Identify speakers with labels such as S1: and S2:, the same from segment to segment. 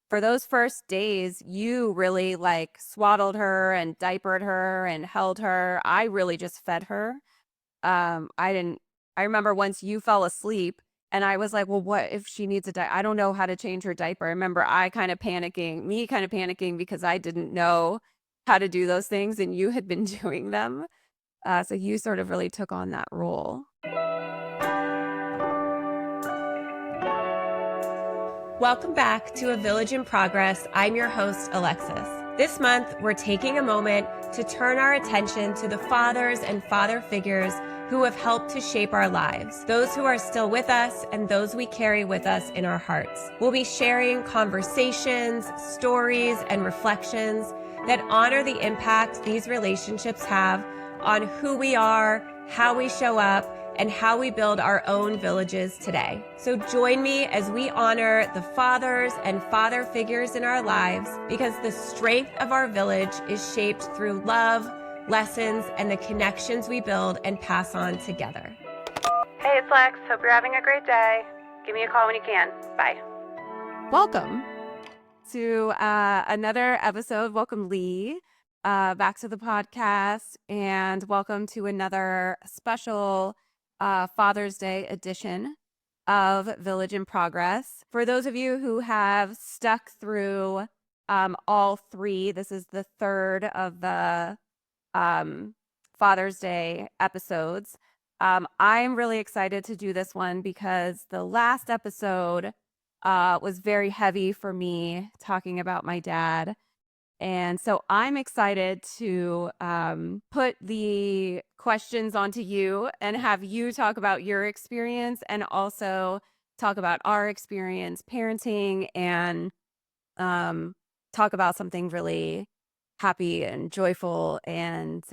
S1: for those first days, you really like swaddled her and diapered her and held her. I really just fed her. I didn't, I remember once you fell asleep and I was like, well, what if she needs a diaper? I don't know how to change her diaper. I remember me kind of panicking because I didn't know how to do those things and you had been doing them. So you sort of really took on that role.
S2: Welcome back to A Village in Progress. I'm your host, Alexis. This month, we're taking a moment to turn our attention to the fathers and father figures who have helped to shape our lives, those who are still with us and those we carry with us in our hearts. We'll be sharing conversations, stories, and reflections that honor the impact these relationships have on who we are, how we show up, and how we build our own villages today. So join me as we honor the fathers and father figures in our lives, because the strength of our village is shaped through love, lessons, and the connections we build and pass on together.
S1: Hey, it's Lex. Hope you're having a great day. Give me a call when you can. Bye. Welcome to another episode. Welcome, Lee, back to the podcast, and welcome to another special Father's Day edition of Village in Progress. For those of you who have stuck through all three, this is the third of the Father's Day episodes. I'm really excited to do this one because the last episode was very heavy for me, talking about my dad. And so I'm excited to put the questions onto you and have you talk about your experience and also talk about our experience parenting and talk about something really happy and joyful and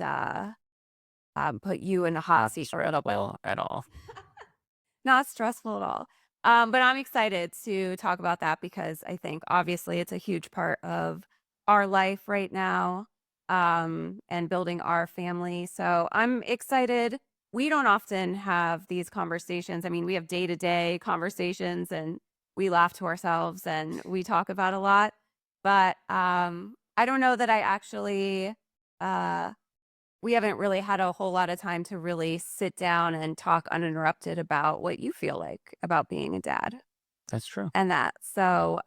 S1: put you in the hot seat.
S3: Stressful at all.
S1: Not stressful at all. But I'm excited to talk about that because I think obviously it's a huge part of our life right now, and building our family. So I'm excited. We don't often have these conversations. I mean, we have day-to-day conversations and we laugh to ourselves and we talk about a lot. But I don't know that I actually we haven't really had a whole lot of time to really sit down and talk uninterrupted about what you feel like about being a dad
S3: That's true.
S1: and that. So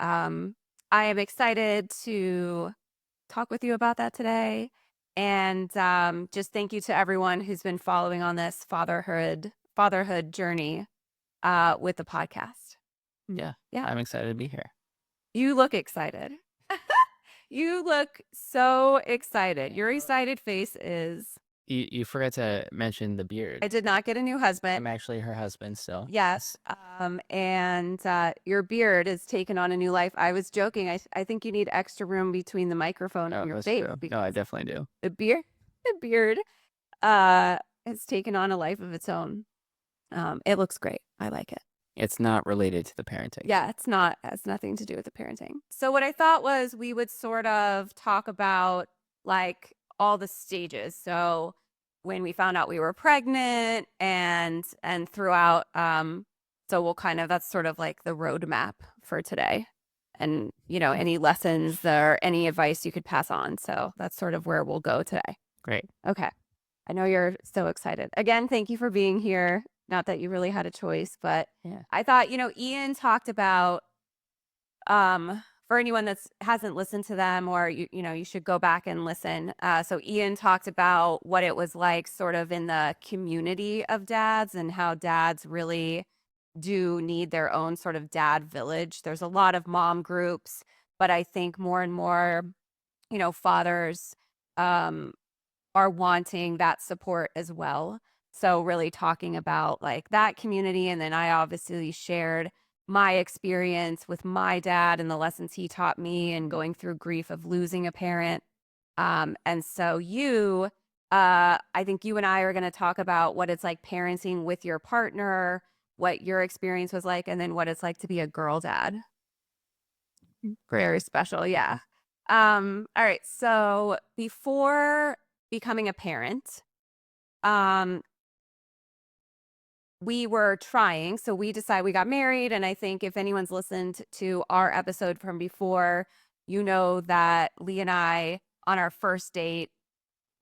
S1: I am excited to talk with you about that today. And just thank you to everyone who's been following on this fatherhood journey with the podcast.
S3: Yeah.
S1: Yeah.
S3: I'm excited to be here.
S1: You look excited. You look so excited. Your excited face is.
S3: You forgot to mention the beard.
S1: I did not get a new husband.
S3: I'm actually her husband still.
S1: Yes. And your beard is taken on a new life. I was joking. I think you need extra room between the microphone
S3: Oh,
S1: and your
S3: that's
S1: face.
S3: true. No, I definitely do.
S1: The beard has taken on a life of its own. It looks great. I like it.
S3: It's not related to the parenting.
S1: Yeah, it's not, has nothing to do with the parenting. So what I thought was we would sort of talk about like all the stages. So when we found out we were pregnant and throughout, so we'll kind of, that's sort of like the roadmap for today. And, you know, any lessons or any advice you could pass on. So that's sort of where we'll go today.
S3: Great.
S1: Okay. I know you're so excited. Again, thank you for being here. Not that you really had a choice, but
S3: Yeah.
S1: I thought, you know, Ian talked about, for anyone that hasn't listened to them, or, you know, you should go back and listen. So Ian talked about what it was like sort of in the community of dads and how dads really do need their own sort of dad village. There's a lot of mom groups, but I think more and more, you know, fathers, are wanting that support as well. So really talking about like that community. And then I obviously shared my experience with my dad and the lessons he taught me and going through grief of losing a parent. And so I think you and I are going to talk about what it's like parenting with your partner, what your experience was like, and then what it's like to be a girl dad.
S3: Great.
S1: Very special. Yeah. All right. So before becoming a parent, um, we were trying. So we decided we got married. And I think if anyone's listened to our episode from before, you know that Lee and I, on our first date,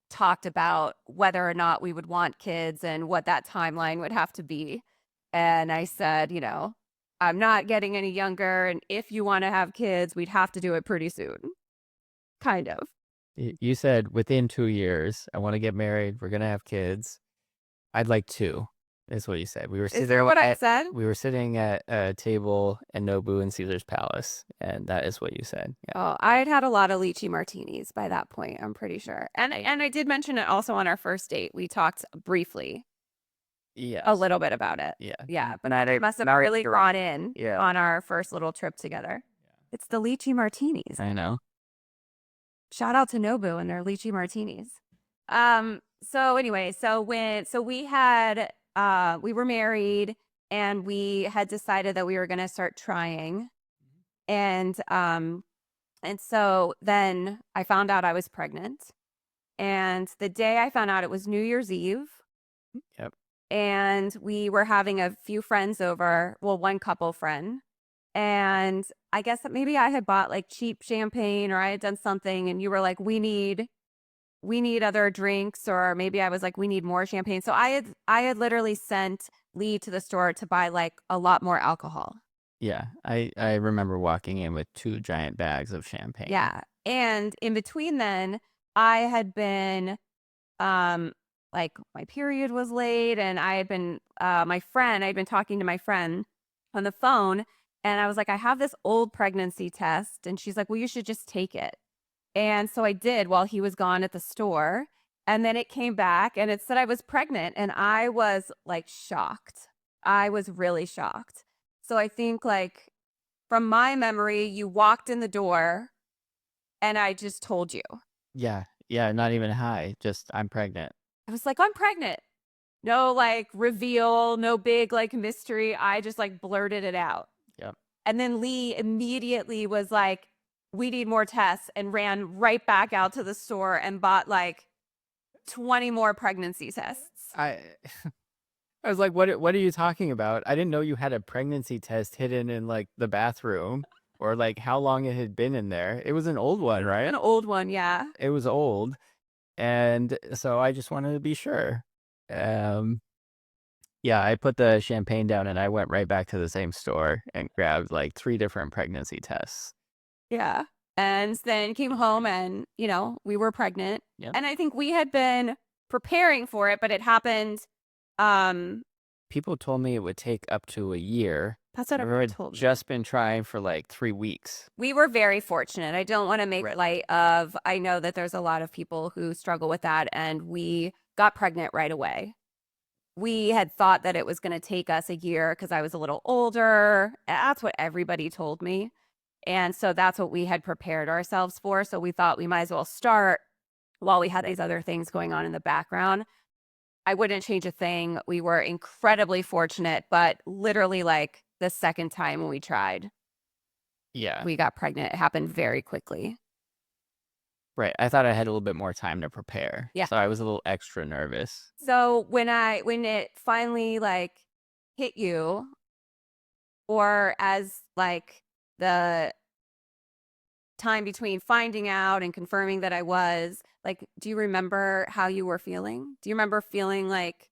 S1: talked about whether or not we would want kids and what that timeline would have to be. And I said, I'm not getting any younger. And if you want to have kids, we'd have to do it pretty soon. Kind of.
S3: You said within 2 years, I want to get married. We're going to have kids. I'd like 2. Is what you said. We were
S1: Is that what I said?
S3: We were sitting at a table at Nobu in Caesar's Palace, and that is what you said. Yeah.
S1: Oh, I had a lot of lychee martinis by that point, I'm pretty sure. And I did mention it also on our first date. We talked briefly a little bit about it.
S3: Yeah.
S1: Yeah, but I must have really gone in on our first little trip together.
S3: Yeah.
S1: It's the lychee martinis.
S3: I know.
S1: Shout out to Nobu and their lychee martinis. So anyway, we were married and we had decided that we were going to start trying. And so then I found out I was pregnant. And the day I found out, it was New Year's Eve.
S3: Yep.
S1: And we were having a few friends over, well, one couple friend. And I guess that maybe I had bought like cheap champagne or I had done something and you were like, we need other drinks, or maybe I was like, we need more champagne. So I had literally sent Lee to the store to buy like a lot more alcohol.
S3: Yeah, I remember walking in with 2 giant bags of champagne.
S1: Yeah. And in between then, I had been like my period was late and I had been I'd been talking to my friend on the phone and I was like, I have this old pregnancy test. And she's like, well, you should just take it. And so I did while he was gone at the store. And then it came back and it said I was pregnant. And I was like shocked. I was really shocked. So I think like from my memory, you walked in the door and I just told you.
S3: Yeah. Yeah. Not even hi. Just I'm pregnant.
S1: I was like, I'm pregnant. No like reveal, no big like mystery. I just like blurted it out.
S3: Yep.
S1: And then Lee immediately was like, we need more tests, and ran right back out to the store and bought like 20 more pregnancy tests.
S3: I was like, what are you talking about? I didn't know you had a pregnancy test hidden in like the bathroom or like how long it had been in there. It was an old one, right?
S1: An old one, yeah.
S3: It was old. And so I just wanted to be sure. Yeah, I put the champagne down and I went right back to the same store and grabbed like 3 different pregnancy tests.
S1: Yeah. And then came home and, we were pregnant.
S3: Yep.
S1: And I think we had been preparing for it, but it happened.
S3: People told me it would take up to a year.
S1: That's what everyone told me.
S3: Just been trying for like 3 weeks.
S1: We were very fortunate. I don't want to make light of, I know that there's a lot of people who struggle with that, and we got pregnant right away. We had thought that it was going to take us a year because I was a little older. That's what everybody told me. And so that's what we had prepared ourselves for. So we thought we might as well start while we had these other things going on in the background. I wouldn't change a thing. We were incredibly fortunate, but literally like the second time when we tried, we got pregnant. It happened very quickly.
S3: Right. I thought I had a little bit more time to prepare.
S1: Yeah.
S3: So I was a little extra nervous.
S1: So when it finally like hit you, or as like the time between finding out and confirming that I was, like, do you remember how you were feeling? Do you remember feeling like...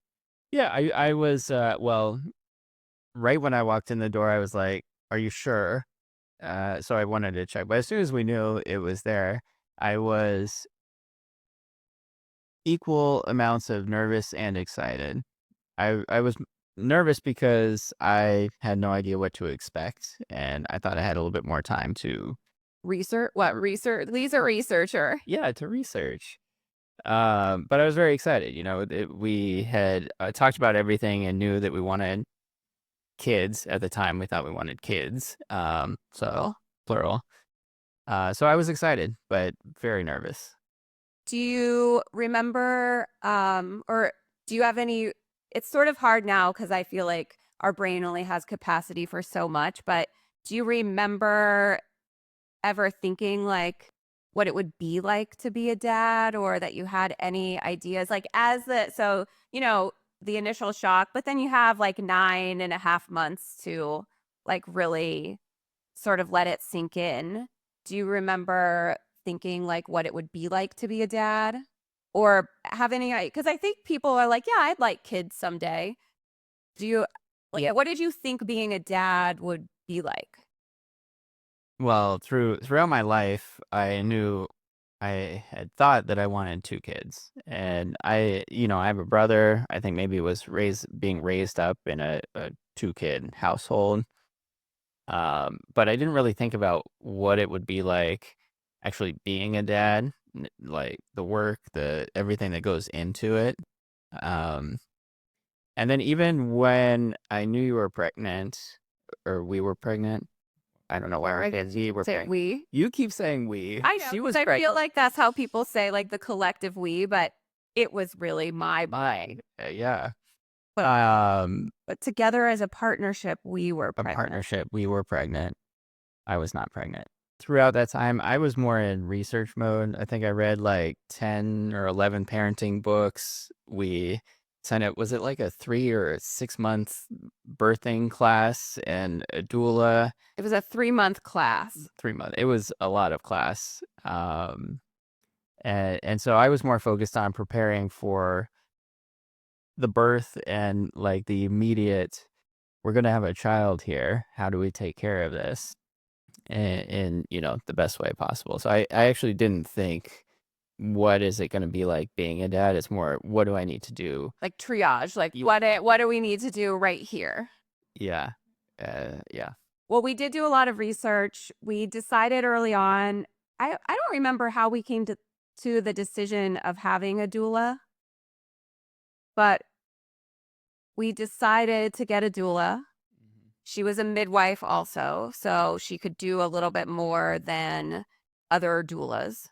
S3: Yeah, I was, well, right when I walked in the door, I was like, are you sure? So I wanted to check. But as soon as we knew it was there, I was equal amounts of nervous and excited. I was nervous because I had no idea what to expect, and I thought I had a little bit more time to
S1: research. What research? Lee's a researcher.
S3: Yeah, to research. But I was very excited. We had talked about everything and knew that we wanted kids at the time. We thought we wanted kids. So plural. So I was excited, but very nervous.
S1: Do you remember, or do you have any? It's sort of hard now because I feel like our brain only has capacity for so much, but do you remember ever thinking like what it would be like to be a dad, or that you had any ideas like the initial shock, but then you have like 9.5 months to like really sort of let it sink in. Do you remember thinking like what it would be like to be a dad? Or have any, because I think people are like, yeah, I'd like kids someday. Do you, like, what did you think being a dad would be like?
S3: Well, throughout my life, I knew I had thought that I wanted two kids, and I have a brother. I think maybe was being raised up in a two kid household. But I didn't really think about what it would be like actually being a dad, like the work, the everything that goes into it. Um, and then even when I knew you were pregnant, or we were pregnant, I don't know why our kids were
S1: Say
S3: pregnant.
S1: we.
S3: You keep saying we.
S1: I know,
S3: She was
S1: 'cause I feel
S3: pregnant.
S1: like that's how people say like the collective we, but it was really my mind.
S3: Yeah.
S1: But,
S3: Um,
S1: but together as a partnership, we were
S3: a
S1: pregnant.
S3: partnership. We were pregnant. I was not pregnant. Throughout that time, I was more in research mode. I think I read like 10 or 11 parenting books. We signed up, was it like a 3 or 6 month birthing class and a doula?
S1: It was a 3-month class.
S3: 3 months. It was a lot of class. And so I was more focused on preparing for the birth and like the immediate, we're going to have a child here. How do we take care of this? In the best way possible. So I actually didn't think, what is it going to be like being a dad? It's more, what do I need to do?
S1: Like triage, like what do we need to do right here?
S3: Yeah. Yeah.
S1: Well, we did do a lot of research. We decided early on. I don't remember how we came to the decision of having a doula, but we decided to get a doula. She was a midwife also, so she could do a little bit more than other doulas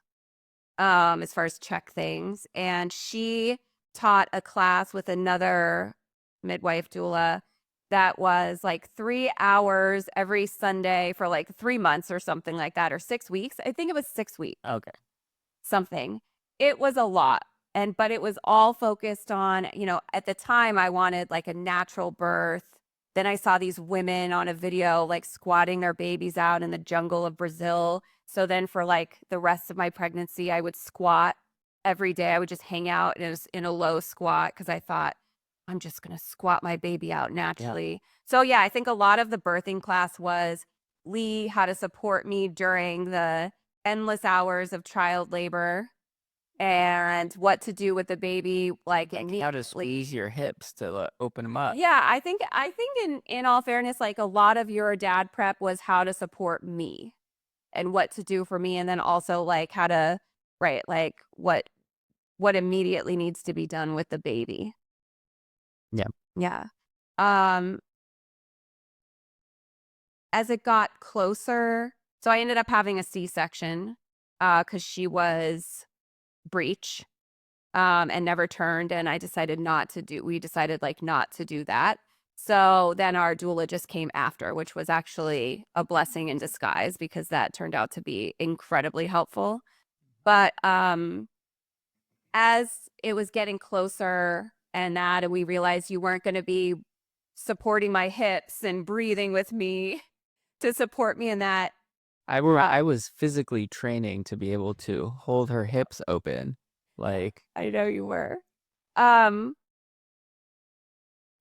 S1: as far as check things. And she taught a class with another midwife doula that was like 3 hours every Sunday for like 3 months or something like that, or 6 weeks. I think it was 6 weeks.
S3: Okay.
S1: Something. It was a lot. But it was all focused on, at the time I wanted like a natural birth. Then I saw these women on a video like squatting their babies out in the jungle of Brazil. So then for like the rest of my pregnancy, I would squat every day. I would just hang out in a low squat because I thought, I'm just going to squat my baby out naturally. Yeah. So yeah, I think a lot of the birthing class was Lee, how to support me during the endless hours of child labor and what to do with the baby, like
S3: how to squeeze your hips to open them up.
S1: Yeah, I think in all fairness, like a lot of your dad prep was how to support me and what to do for me, and then also like how to like what immediately needs to be done with the baby.
S3: Yeah.
S1: Yeah. As it got closer, so I ended up having a C-section because she was breech and never turned, and we decided like not to do that. So then our doula just came after, which was actually a blessing in disguise because that turned out to be incredibly helpful. But as it was getting closer and we realized you weren't going to be supporting my hips and breathing with me to support me in that.
S3: I was physically training to be able to hold her hips open. Like,
S1: I know you were.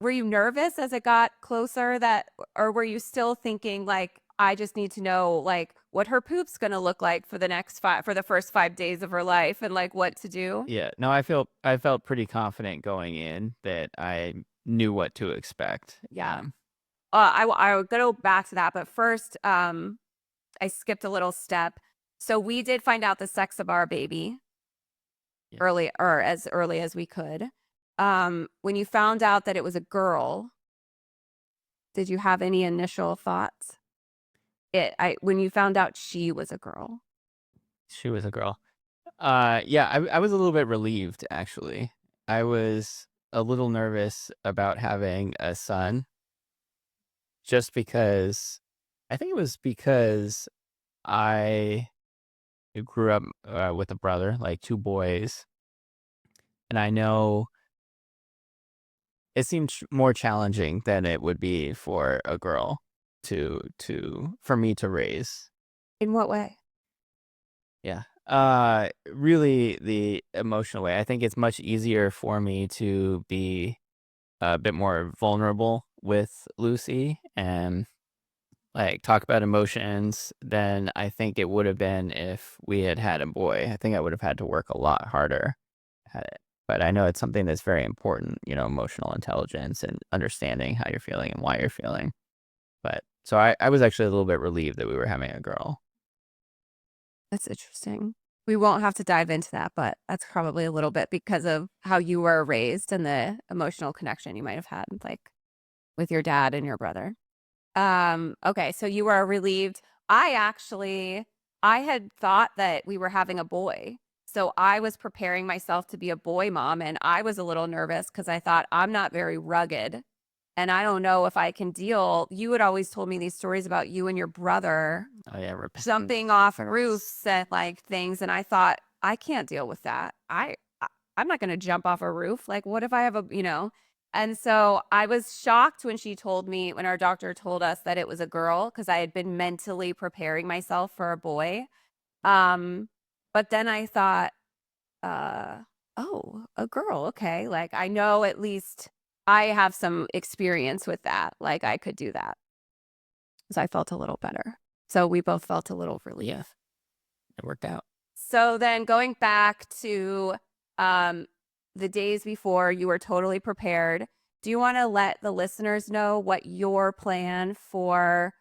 S1: Were you nervous as it got closer or were you still thinking like, I just need to know like what her poop's going to look like for the first 5 days of her life and like what to do?
S3: Yeah, no, I felt pretty confident going in that I knew what to expect.
S1: Yeah. I will go back to that, but first, I skipped a little step. So we did find out the sex of our baby as early as we could. When you found out that it was a girl, did you have any initial thoughts? When you found out she was a girl.
S3: She was a girl. Yeah, I was a little bit relieved, actually. I was a little nervous about having a son just because I think it was because I grew up with a brother, like two boys. And I know it seemed more challenging than it would be for a girl for me to raise.
S1: In what way?
S3: Yeah. Really the emotional way. I think it's much easier for me to be a bit more vulnerable with Lucy and like talk about emotions than I think it would have been if we had had a boy. I think I would have had to work a lot harder at it. But I know it's something that's very important, emotional intelligence and understanding how you're feeling and why you're feeling. But so I was actually a little bit relieved that we were having a girl.
S1: That's interesting. We won't have to dive into that, but that's probably a little bit because of how you were raised and the emotional connection you might have had, like with your dad and your brother. Okay, so you were relieved. I had thought that we were having a boy. So I was preparing myself to be a boy mom, and I was a little nervous because I thought I'm not very rugged. And I don't know if I can deal. You had always told me these stories about you and your brother
S3: Oh yeah,
S1: jumping off roofs and like things, and I thought I can't deal with that. I'm not going to jump off a roof. Like, what if I have And so I was shocked when our doctor told us that it was a girl, because I had been mentally preparing myself for a boy. But then I thought, oh, a girl. Okay. Like, I know at least I have some experience with that. Like, I could do that. So I felt a little better. So we both felt a little relief.
S3: Yeah, it worked out.
S1: So then going back to the days before, you were totally prepared. Do you want to let the listeners know what your plan for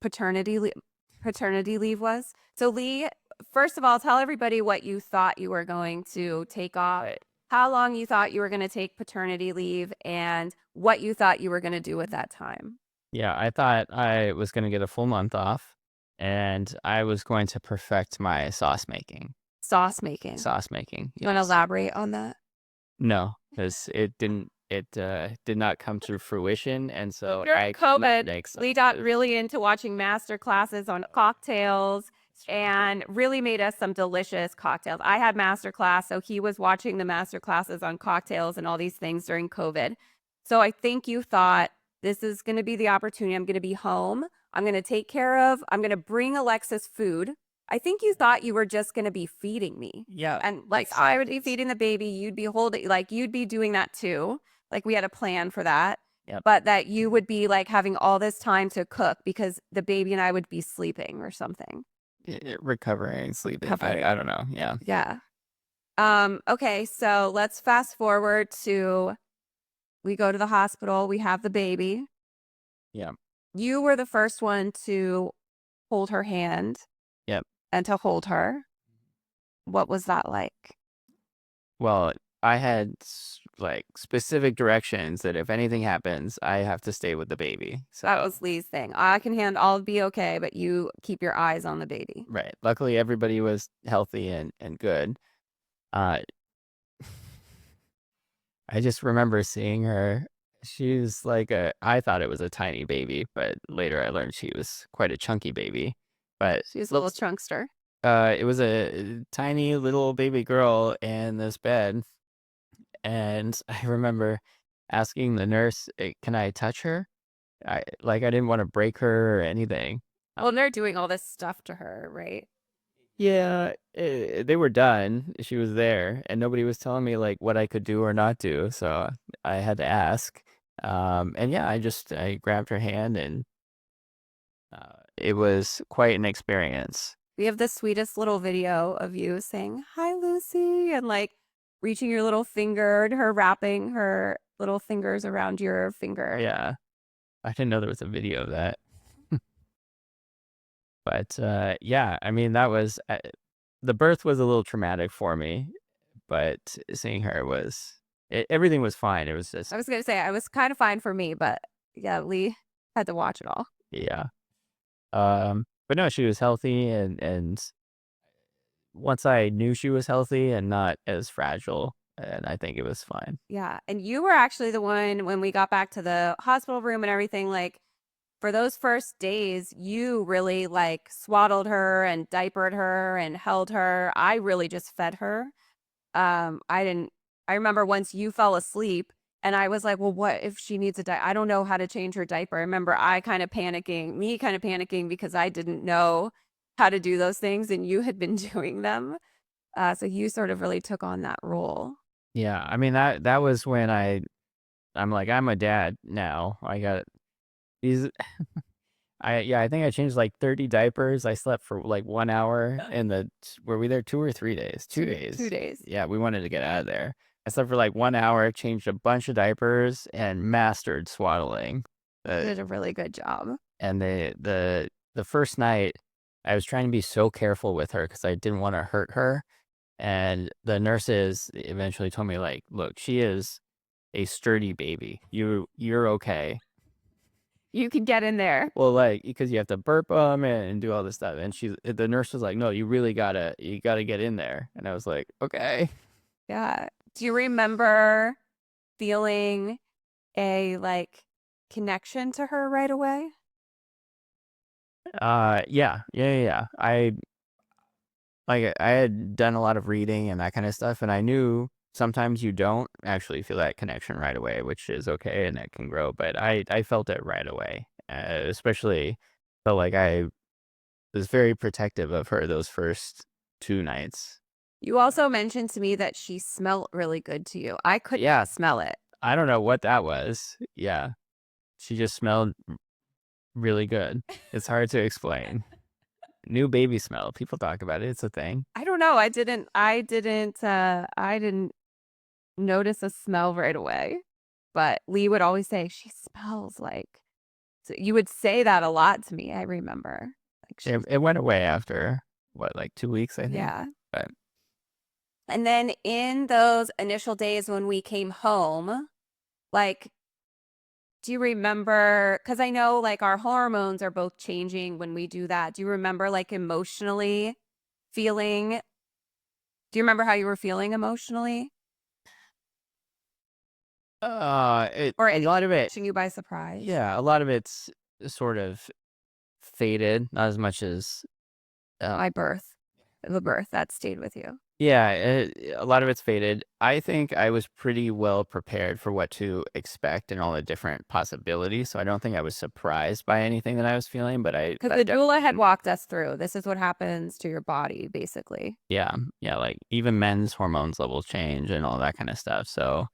S1: paternity leave was? So Lee, first of all, tell everybody what you thought you were going to take off, how long you thought you were going to take paternity leave, and what you thought you were going to do at that time.
S3: Yeah, I thought I was going to get a full month off, and I was going to perfect my sauce making.
S1: Sauce making. You want to elaborate on that?
S3: No, because it did not come to fruition, and so
S1: during COVID, Lee got really into watching master classes on cocktails and really made us some delicious cocktails. I had master class, so he was watching the master classes on cocktails and all these things during COVID. So I think you thought, this is going to be the opportunity. I'm going to be home. I'm going to bring Alexis food. I think you thought you were just going to be feeding me.
S3: Yeah.
S1: And like, I would be feeding the baby. You'd be you'd be doing that too. Like, we had a plan for that.
S3: Yep.
S1: But that you would be like having all this time to cook because the baby and I would be sleeping or something.
S3: Recovering, sleeping. I don't know. Yeah.
S1: Yeah. Okay. So let's fast forward to, we go to the hospital. We have the baby.
S3: Yeah.
S1: You were the first one to hold her hand.
S3: Yep.
S1: And to hold her. What was that like?
S3: Well, I had like specific directions that if anything happens, I have to stay with the baby. So
S1: that was Lee's thing. I'll be okay, but you keep your eyes on the baby.
S3: Right. Luckily, everybody was healthy and good. I just remember seeing her. She's like I thought it was a tiny baby, but later I learned she was quite a chunky baby. But
S1: she was a little chunkster.
S3: It was a tiny little baby girl in this bed. And I remember asking the nurse, can I touch her? I didn't want to break her or anything.
S1: Well, they're doing all this stuff to her, right?
S3: Yeah, they were done. She was there, and nobody was telling me like what I could do or not do. So I had to ask. And yeah, I grabbed her hand, and it was quite an experience.
S1: We have the sweetest little video of you saying, "Hi, Lucy," and like reaching your little finger and her wrapping her little fingers around your finger.
S3: Yeah. I didn't know there was a video of that. But yeah, I mean, that was the birth was a little traumatic for me, but seeing her everything was fine. It was just,
S1: I was going to say, I was kind of fine for me, but yeah, Lee had to watch it all.
S3: Yeah. But no, she was healthy, and once I knew she was healthy and not as fragile, and I think it was fine.
S1: Yeah. And you were actually the one, when we got back to the hospital room and everything, like for those first days, you really like swaddled her and diapered her and held her. I really just fed her. I I remember once you fell asleep and I was like, well, what if she needs a diaper? I don't know how to change her diaper. I remember me kind of panicking because I didn't know how to do those things and you had been doing them. So you sort of really took on that role.
S3: Yeah, I mean that was when I'm like, I'm a dad now. I got these. I think I changed like 30 diapers. I slept for like 1 hour were we there 2 or 3 days? 2 days.
S1: 2 days.
S3: Yeah, we wanted to get out of there. I slept for like 1 hour, changed a bunch of diapers, and mastered swaddling.
S1: You did a really good job.
S3: And the first night, I was trying to be so careful with her because I didn't want to hurt her. And the nurses eventually told me, like, look, she is a sturdy baby. You're okay.
S1: You can get in there.
S3: Well, like, because you have to burp them and do all this stuff. And the nurse was like, no, you really gotta get in there. And I was like, okay.
S1: Yeah. Do you remember feeling a like connection to her right away?
S3: Yeah. I had done a lot of reading and that kind of stuff, and I knew sometimes you don't actually feel that connection right away, which is okay and it can grow. But I felt it right away, especially felt like I was very protective of her those first 2 nights.
S1: You also mentioned to me that she smelled really good to you. I couldn't
S3: Yeah,
S1: smell it.
S3: I don't know what that was. Yeah, she just smelled really good. It's hard to explain. New baby smell. People talk about it. It's a thing.
S1: I don't know. I didn't notice a smell right away. But Lee would always say, she smells like, so you would say that a lot to me. I remember. Like
S3: It went away after what, like 2 weeks, I think.
S1: Yeah.
S3: But
S1: And then in those initial days when we came home, like, do you remember, because I know like our hormones are both changing when we do that. Do you remember like emotionally feeling, do you remember how you were feeling emotionally?
S3: Or a lot of it,
S1: Catching you by surprise?
S3: yeah, a lot of it's sort of faded, not as much as,
S1: The birth that stayed with you.
S3: yeah, a lot of it's faded. I think I was pretty well prepared for what to expect and all the different possibilities, so I don't think I was surprised by anything that I was feeling, but
S1: Because the doula had walked us through, this is what happens to your body, basically.
S3: yeah, like even men's hormones levels change and all that kind of stuff, so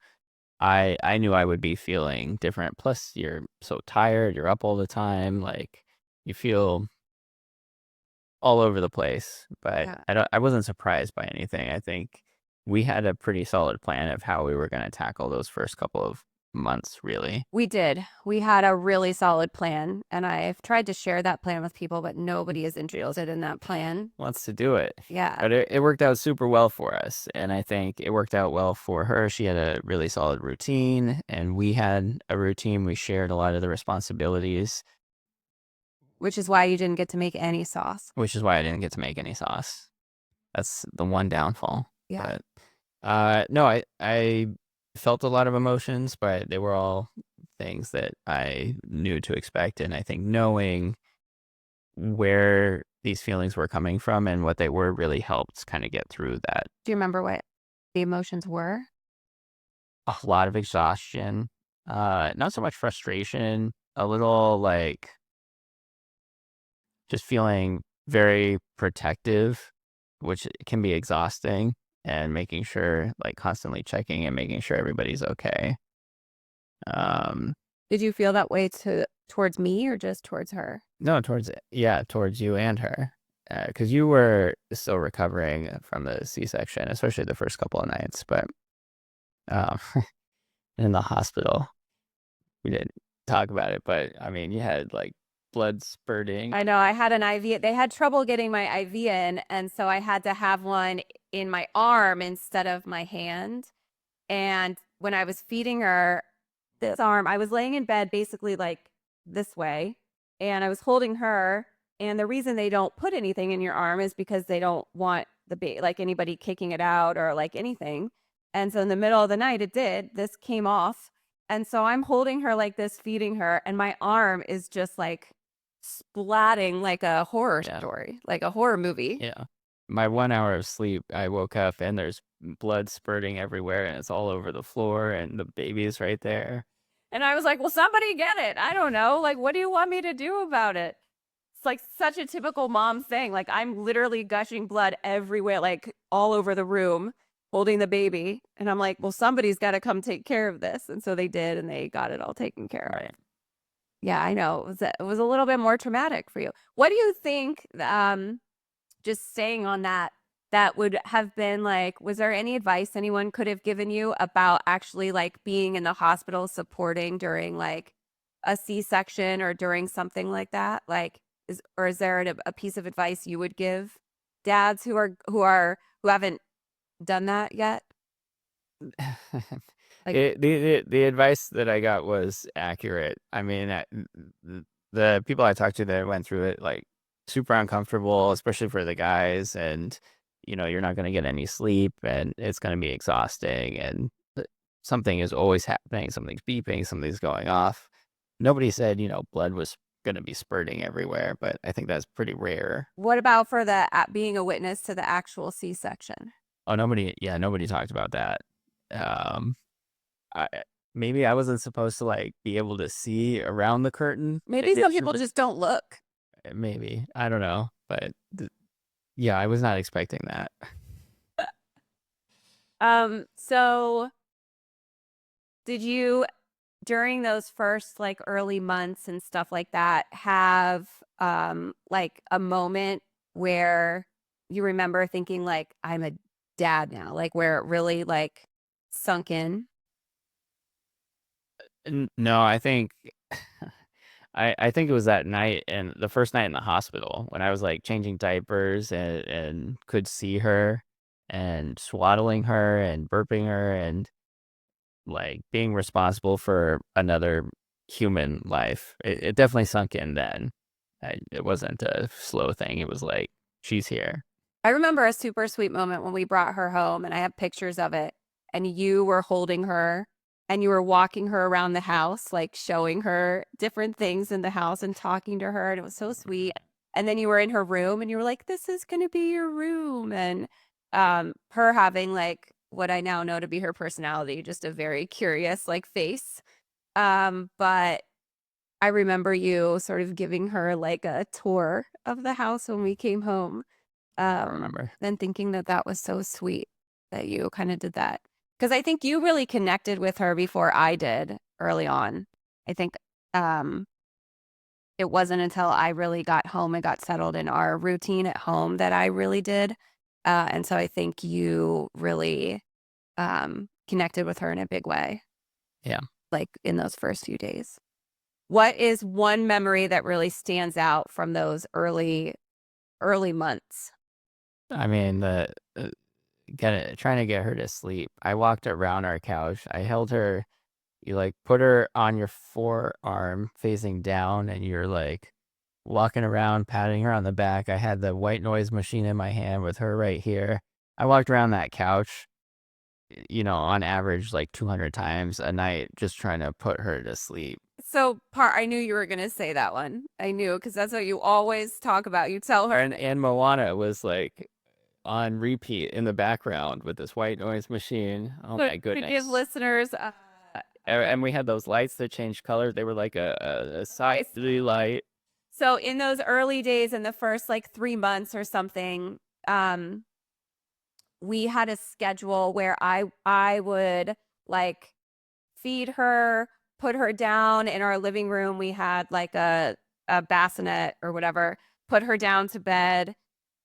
S3: I knew I would be feeling different. Plus, you're so tired, you're up all the time, like, you feel all over the place, but
S1: Yeah.
S3: I wasn't surprised by anything. I think we had a pretty solid plan of how we were gonna tackle those first couple of months, really.
S1: We did. We had a really solid plan, and I've tried to share that plan with people, but nobody is interested in that plan.
S3: Wants to do it.
S1: Yeah.
S3: But it worked out super well for us, and I think it worked out well for her. She had a really solid routine, and we had a routine. We shared a lot of the responsibilities.
S1: Which is why you didn't get to make any sauce.
S3: Which is why I didn't get to make any sauce. That's the one downfall.
S1: Yeah.
S3: But no, I felt a lot of emotions, but they were all things that I knew to expect. And I think knowing where these feelings were coming from and what they were really helped kind of get through that.
S1: Do you remember what the emotions were?
S3: A lot of exhaustion, not so much frustration, a little like just feeling very protective, which can be exhausting, and making sure, like, constantly checking and making sure everybody's okay.
S1: Did you feel that way towards me or just towards her?
S3: No, towards you and her, because you were still recovering from the C-section, especially the first couple of nights. But um, in the hospital, we didn't talk about it. But I mean, you had like blood spurting.
S1: I know. I had an IV. They had trouble getting my IV in, and so I had to have one in my arm instead of my hand. And when I was feeding her this arm, I was laying in bed basically like this way, and I was holding her. And the reason they don't put anything in your arm is because they don't want like anybody kicking it out or like anything. And so in the middle of the night, this came off. And so I'm holding her like this, feeding her, and my arm is just like splatting like a horror story, like a horror movie.
S3: Yeah. my 1 hour of sleep, I woke up and there's blood spurting everywhere and it's all over the floor and the baby is right there.
S1: And I was like, well, somebody get it. I don't know. Like, what do you want me to do about it? It's like such a typical mom thing. Like, I'm literally gushing blood everywhere, like all over the room, holding the baby. And I'm like, well, somebody's got to come take care of this. And so they did, and they got it all taken care of.
S3: Right.
S1: Yeah, I know. It was a little bit more traumatic for you. What do you think, just staying on that, that would have been like, was there any advice anyone could have given you about actually like being in the hospital supporting during like a C-section or during something like that? Like, is there a piece of advice you would give dads who haven't done that yet? Like,
S3: The advice that I got was accurate. I mean, the people I talked to that went through it, like, super uncomfortable, especially for the guys, and you're not going to get any sleep, and it's going to be exhausting, and something is always happening, something's beeping, something's going off. Nobody said blood was going to be spurting everywhere, but I think that's pretty rare.
S1: what about for the being a witness to the actual C-section?
S3: Oh, nobody talked about that. Um, I maybe I wasn't supposed to like be able to see around the curtain.
S1: Maybe some people just don't look.
S3: Maybe I don't know, but yeah, I was not expecting that.
S1: So did you, during those first like early months and stuff like that, have like a moment where you remember thinking like, I'm a dad now, like where it really like sunk in?
S3: No, I think I think it was that night and the first night in the hospital when I was like changing diapers and could see her and swaddling her and burping her and like being responsible for another human life. It definitely sunk in then. It wasn't a slow thing. It was like, she's here.
S1: I remember a super sweet moment when we brought her home, and I have pictures of it, and you were holding her and you were walking her around the house, like showing her different things in the house and talking to her, and it was so sweet. And then you were in her room and you were like, this is going to be your room. And her having like what I now know to be her personality, just a very curious like face. But I remember you sort of giving her like a tour of the house when we came home.
S3: I remember.
S1: And thinking that that was so sweet that you kind of did that. Because I think you really connected with her before I did early on. I think it wasn't until I really got home and got settled in our routine at home that I really did. And so I think you really connected with her in a big way.
S3: Yeah.
S1: Like in those first few days. What is one memory that really stands out from those early months?
S3: I mean, trying to get her to sleep. I walked around our couch. I held her. You like put her on your forearm facing down, and you're like walking around, patting her on the back. I had the white noise machine in my hand with her right here. I walked around that couch, on average like 200 times a night, just trying to put her to sleep.
S1: So I knew you were going to say that one. I knew, because that's what you always talk about. You tell her.
S3: And Moana was like on repeat in the background with this white noise machine. Oh my
S1: To
S3: goodness.
S1: give listeners,
S3: And we had those lights that changed color. They were like a side light.
S1: so in those early days, in the first like 3 months or something, we had a schedule where I would like feed her, put her down in our living room. We had like a bassinet or whatever, put her down to bed.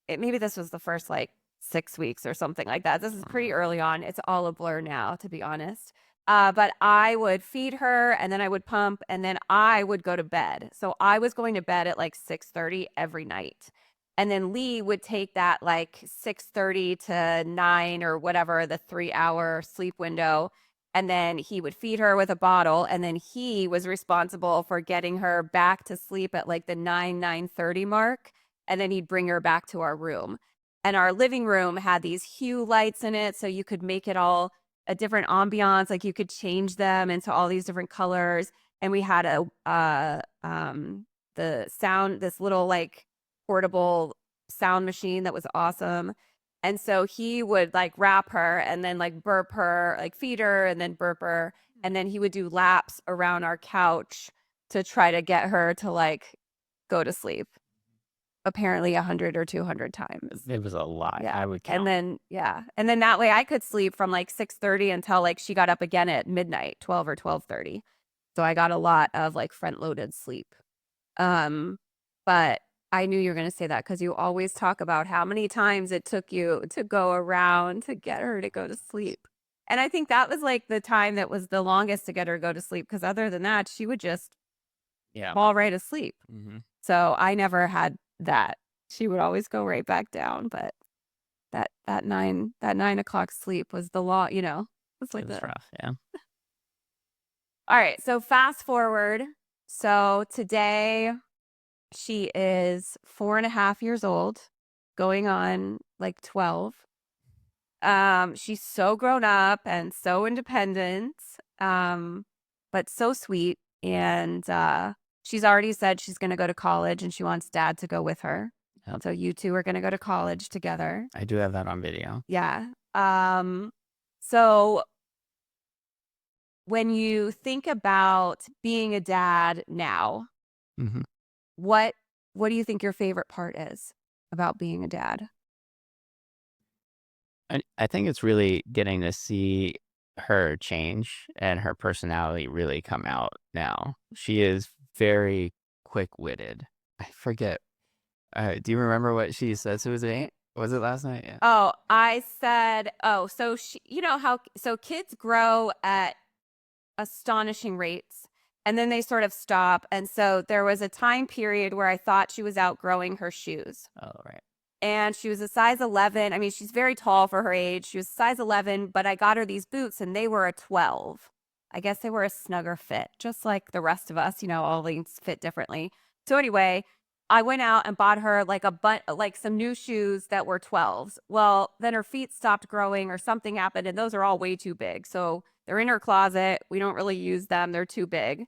S1: Maybe this was the first like 6 weeks or something like that. This is pretty early on. It's all a blur now, to be honest. But I would feed her and then I would pump and then I would go to bed. So I was going to bed at like 6:30 every night. And then Lee would take that like 6:30 to 9 or whatever, the 3-hour sleep window. And then he would feed her with a bottle. And then he was responsible for getting her back to sleep at like the 9:30 mark. And then he'd bring her back to our room. And our living room had these hue lights in it. So you could make it all a different ambiance. Like you could change them into all these different colors. And we had the sound, this little like portable sound machine that was awesome. And so he would like wrap her and then like burp her, like feed her and then burp her. And then he would do laps around our couch to try to get her to like go to sleep. Apparently 100 or 200 times.
S3: It was a lot.
S1: Yeah.
S3: I would count.
S1: And then that way I could sleep from like 6:30 until like she got up again at midnight, 12 or 12:30. So I got a lot of like front loaded sleep. But I knew you were going to say that because you always talk about how many times it took you to go around to get her to go to sleep. And I think that was like the time that was the longest to get her to go to sleep. Because other than that, she would just fall right asleep.
S3: Mm-hmm.
S1: So I never had that. She would always go right back down. But that 9 o'clock sleep was the law, you know, was like
S3: It was rough. Yeah.
S1: All right. So fast forward. So today she is 4.5 years old, going on like 12. She's so grown up and so independent, but so sweet. And she's already said she's going to go to college and she wants dad to go with her.
S3: Yep.
S1: So you two are going to go to college together.
S3: I do have that on video.
S1: Yeah. So when you think about being a dad now,
S3: Mm-hmm.
S1: what do you think your favorite part is about being a dad?
S3: I think it's really getting to see her change and her personality really come out now. She is very quick-witted. I forget. Do you remember what she said to me? Was it last night? Yeah.
S1: Oh, I said, so she, you know how, so kids grow at astonishing rates and then they sort of stop. And so there was a time period where I thought she was outgrowing her shoes.
S3: Oh, right.
S1: And she was a size 11. I mean, she's very tall for her age. She was size 11, but I got her these boots and they were a 12. I guess they were a snugger fit, just like the rest of us, you know, all things fit differently. So anyway, I went out and bought her like like some new shoes that were 12s. Well, then her feet stopped growing or something happened and those are all way too big. So they're in her closet. We don't really use them. They're too big.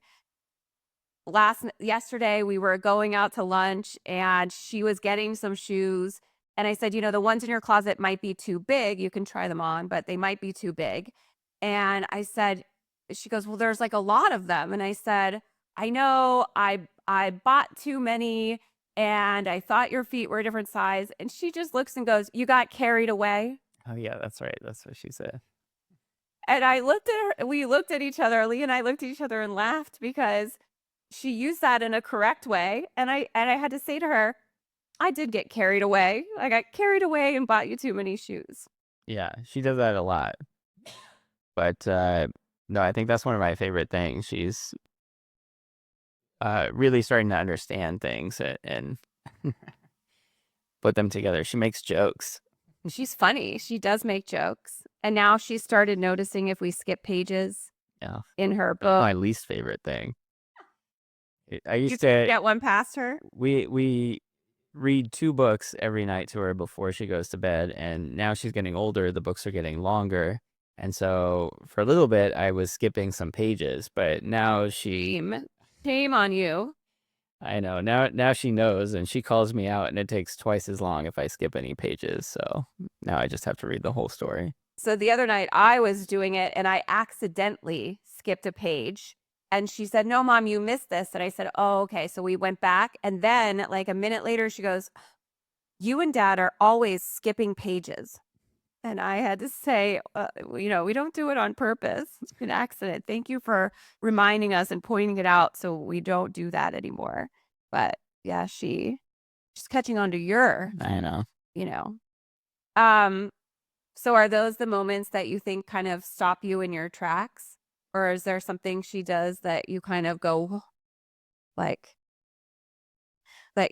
S1: Yesterday we were going out to lunch and she was getting some shoes and I said, you know, the ones in your closet might be too big. You can try them on, but they might be too big. And I said, she goes, well, there's like a lot of them. And I said, I know I bought too many and I thought your feet were a different size. And she just looks and goes, you got carried away.
S3: Oh, yeah, that's right. That's what she said.
S1: And I looked at her, we looked at each other, Lee and I looked at each other and laughed because she used that in a correct way. And I had to say to her, I did get carried away. I got carried away and bought you too many shoes.
S3: Yeah, she does that a lot. But no, I think that's one of my favorite things. She's really starting to understand things and put them together. She makes jokes.
S1: She's funny. She does make jokes. And now she started noticing if we skip pages in her book.
S3: My least favorite thing. I used
S1: to
S3: to
S1: get one past her.
S3: We read 2 books every night to her before she goes to bed, and now she's getting older. The books are getting longer, and so for a little bit I was skipping some pages, but now
S1: shame on you.
S3: I know now she knows, and she calls me out, and it takes twice as long if I skip any pages. So now I just have to read the whole story.
S1: So the other night I was doing it, and I accidentally skipped a page. And she said, no, Mom, you missed this. And I said, oh, okay. So we went back. And then like a minute later, she goes, you and Dad are always skipping pages. And I had to say, you know, we don't do it on purpose. It's an accident. Thank you for reminding us and pointing it out so we don't do that anymore. But yeah, she's catching on to
S3: I know.
S1: You know. So are those the moments that you think kind of stop you in your tracks? Or is there something she does that you kind of go like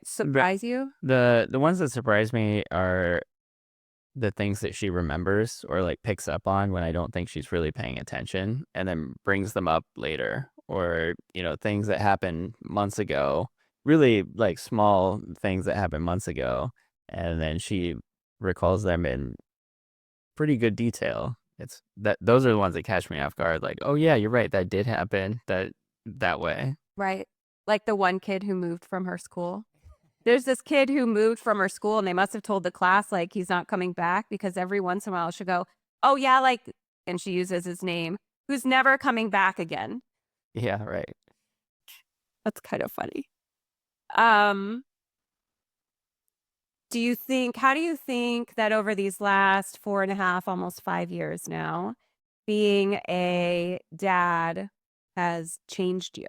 S1: surprise you?
S3: The ones that surprise me are the things that she remembers or like picks up on when I don't think she's really paying attention, and then brings them up later. Or, you know, things that happened months ago, really like small things that happened months ago, and then she recalls them in pretty good detail. It's those are the ones that catch me off guard. Like, oh yeah, you're right. That did happen that way.
S1: Right. Like the one kid who moved from her school. There's this kid who moved from her school and they must have told the class like he's not coming back because every once in a while she'll go, oh yeah, like, and she uses his name, who's never coming back again.
S3: Yeah, right.
S1: That's kind of funny. How do you think that over these last 4.5, almost 5 years now, being a dad has changed you?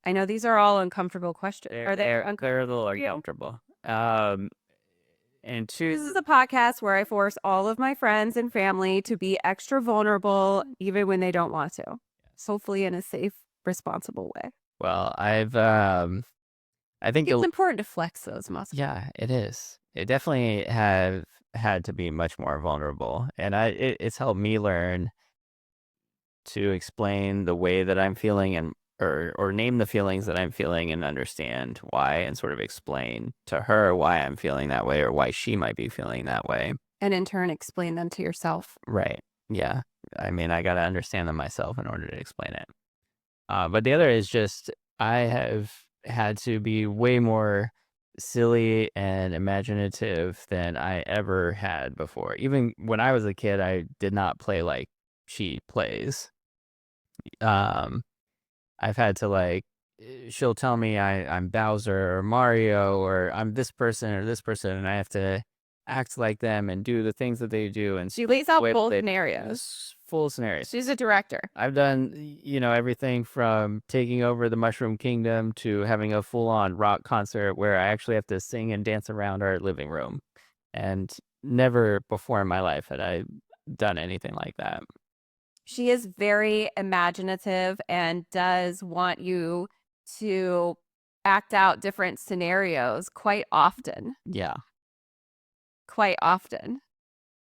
S1: I know these are all uncomfortable questions. Are they
S3: They're
S1: uncomfortable?
S3: a little uncomfortable. And
S1: This is a podcast where I force all of my friends and family to be extra vulnerable, even when they don't want to. Hopefully in a safe, responsible way.
S3: well, I think
S1: It's important to flex those muscles.
S3: yeah, it is. It definitely have had to be much more vulnerable, and it's helped me learn to explain the way that I'm feeling and or name the feelings that I'm feeling and understand why and sort of explain to her why I'm feeling that way or why she might be feeling that way.
S1: And in turn, explain them to yourself.
S3: Right. Yeah. I mean, I got to understand them myself in order to explain it. But the other is just I have had to be way more silly and imaginative than I ever had before. Even when I was a kid, I did not play like she plays. Um, I've had to she'll tell me I'm Bowser or Mario or I'm this person or this person, and I have to act like them and do the things that they do. And
S1: She lays out
S3: way
S1: full
S3: they-
S1: scenarios.
S3: full scenarios.
S1: She's a director.
S3: I've done, everything from taking over the Mushroom Kingdom to having a full-on rock concert where I actually have to sing and dance around our living room. And never before in my life had I done anything like that.
S1: She is very imaginative and does want you to act out different scenarios quite often.
S3: Yeah.
S1: Quite often.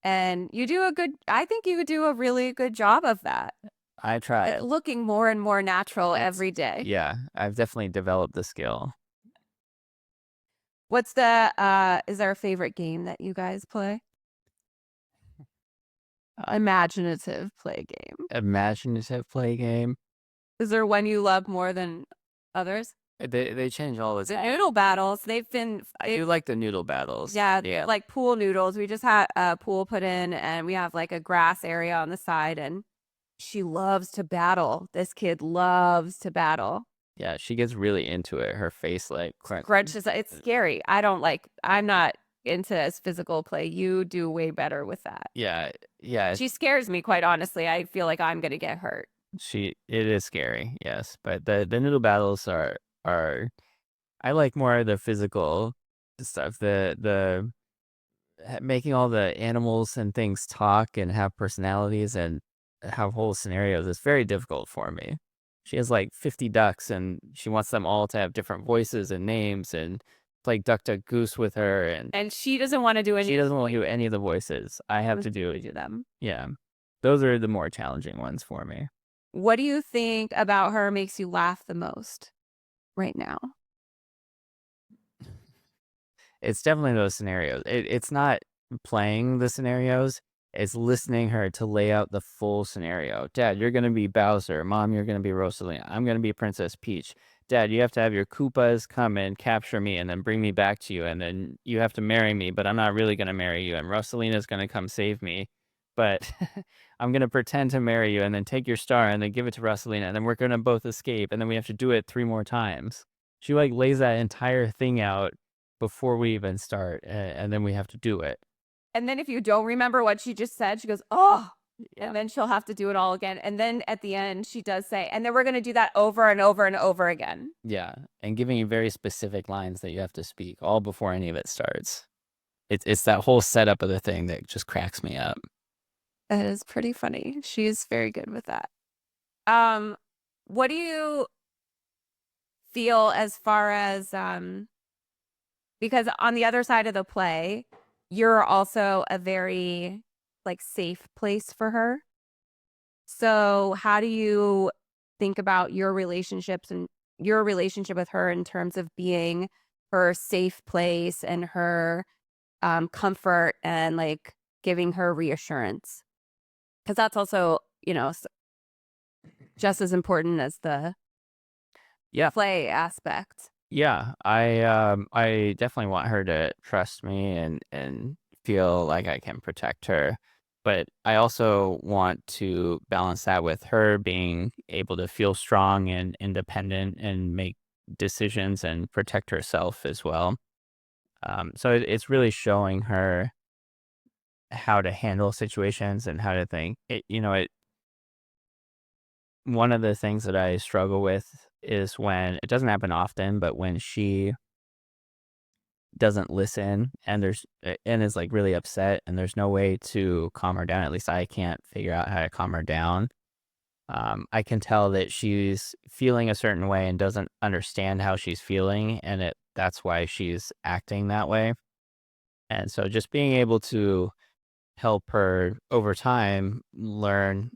S1: And I think you do a really good job of that.
S3: I try.
S1: Looking more and more natural every day.
S3: Yeah, I've definitely developed the skill.
S1: Is there a favorite game that you guys play? Imaginative play game.
S3: Imaginative play game.
S1: Is there one you love more than others?
S3: They change all the
S1: The
S3: time.
S1: noodle battles, they've been...
S3: I do like the noodle battles.
S1: Yeah, like pool noodles. We just had a pool put in and we have like a grass area on the side and she loves to battle. This kid loves to battle.
S3: Yeah, she gets really into it. Her face
S1: Scrunches. It's scary. I'm not into physical play. You do way better with that.
S3: Yeah.
S1: She scares me, quite honestly. I feel like I'm going to get hurt.
S3: It is scary, yes. But the noodle battles are I like more of the physical stuff. The making all the animals and things talk and have personalities and have whole scenarios is very difficult for me. She has like 50 ducks and she wants them all to have different voices and names and play Duck Duck Goose with her.
S1: And she doesn't want to do
S3: she doesn't want to do any of the voices. I have to do
S1: them.
S3: Yeah. Those are the more challenging ones for me.
S1: What do you think about her makes you laugh the most right now?
S3: It's definitely those scenarios. It's not playing the scenarios. It's listening her to lay out the full scenario. Dad, you're going to be Bowser. Mom, you're going to be Rosalina. I'm going to be Princess Peach. Dad, you have to have your Koopas come and capture me and then bring me back to you. And then you have to marry me, but I'm not really going to marry you. And Rosalina's going to come save me. But I'm going to pretend to marry you and then take your star and then give it to Rosalina. And then we're going to both escape. And then we have to do it 3 more times. She lays that entire thing out before we even start. And then we have to do it.
S1: And then if you don't remember what she just said, she goes, oh, and then she'll have to do it all again. And then at the end, she does say, and then we're going to do that over and over and over again.
S3: Yeah. And giving you very specific lines that you have to speak all before any of it starts. It's that whole setup of the thing that just cracks me up.
S1: That is pretty funny. She's very good with that. What do you feel as far as, because on the other side of the play, you're also a very safe place for her. So how do you think about your relationships and your relationship with her in terms of being her safe place and her comfort and giving her reassurance? Because that's also, just as important as the play aspect.
S3: Yeah, I definitely want her to trust me and feel like I can protect her. But I also want to balance that with her being able to feel strong and independent and make decisions and protect herself as well. So it's really showing her how to handle situations and how to think. One of the things that I struggle with is when it doesn't happen often, but when she doesn't listen and is like really upset and there's no way to calm her down. At least I can't figure out how to calm her down. I can tell that she's feeling a certain way and doesn't understand how she's feeling, and that's why she's acting that way. And so just being able to help her over time learn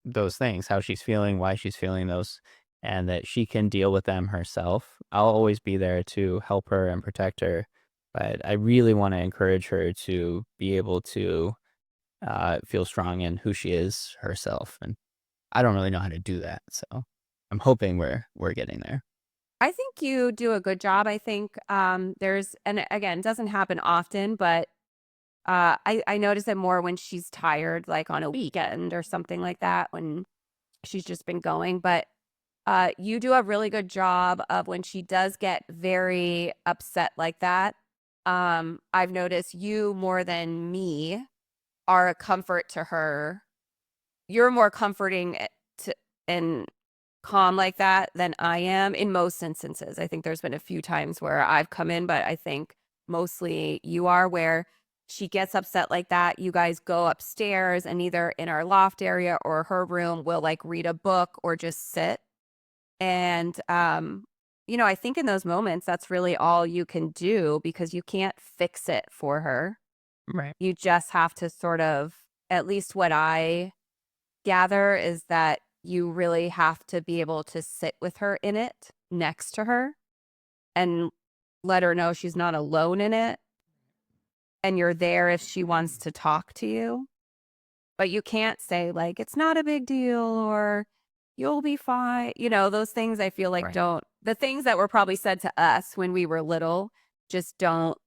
S3: those things, how she's feeling, why she's feeling those, and that she can deal with them herself. I'll always be there to help her and protect her, but I really want to encourage her to be able to feel strong in who she is herself, and I don't really know how to do that, so I'm hoping we're getting there.
S1: I think you do a good job. I think there's, and again, it doesn't happen often, but I notice it more when she's tired, like on a weekend or something like that, when she's just been going. But you do a really good job of when she does get very upset like that. I've noticed you more than me are a comfort to her. You're more comforting to and calm like that than I am in most instances. I think there's been a few times where I've come in, but I think mostly you are, where she gets upset like that. You guys go upstairs and either in our loft area or her room, we'll like read a book or just sit. And, I think in those moments, that's really all you can do because you can't fix it for her.
S3: Right.
S1: You just have to sort of, at least what I gather is that you really have to be able to sit with her in it next to her and let her know she's not alone in it. And you're there if she wants to talk to you. But you can't say, like, it's not a big deal or you'll be fine. Those things I feel like
S3: Right.
S1: don't, the things that were probably said to us when we were little just don't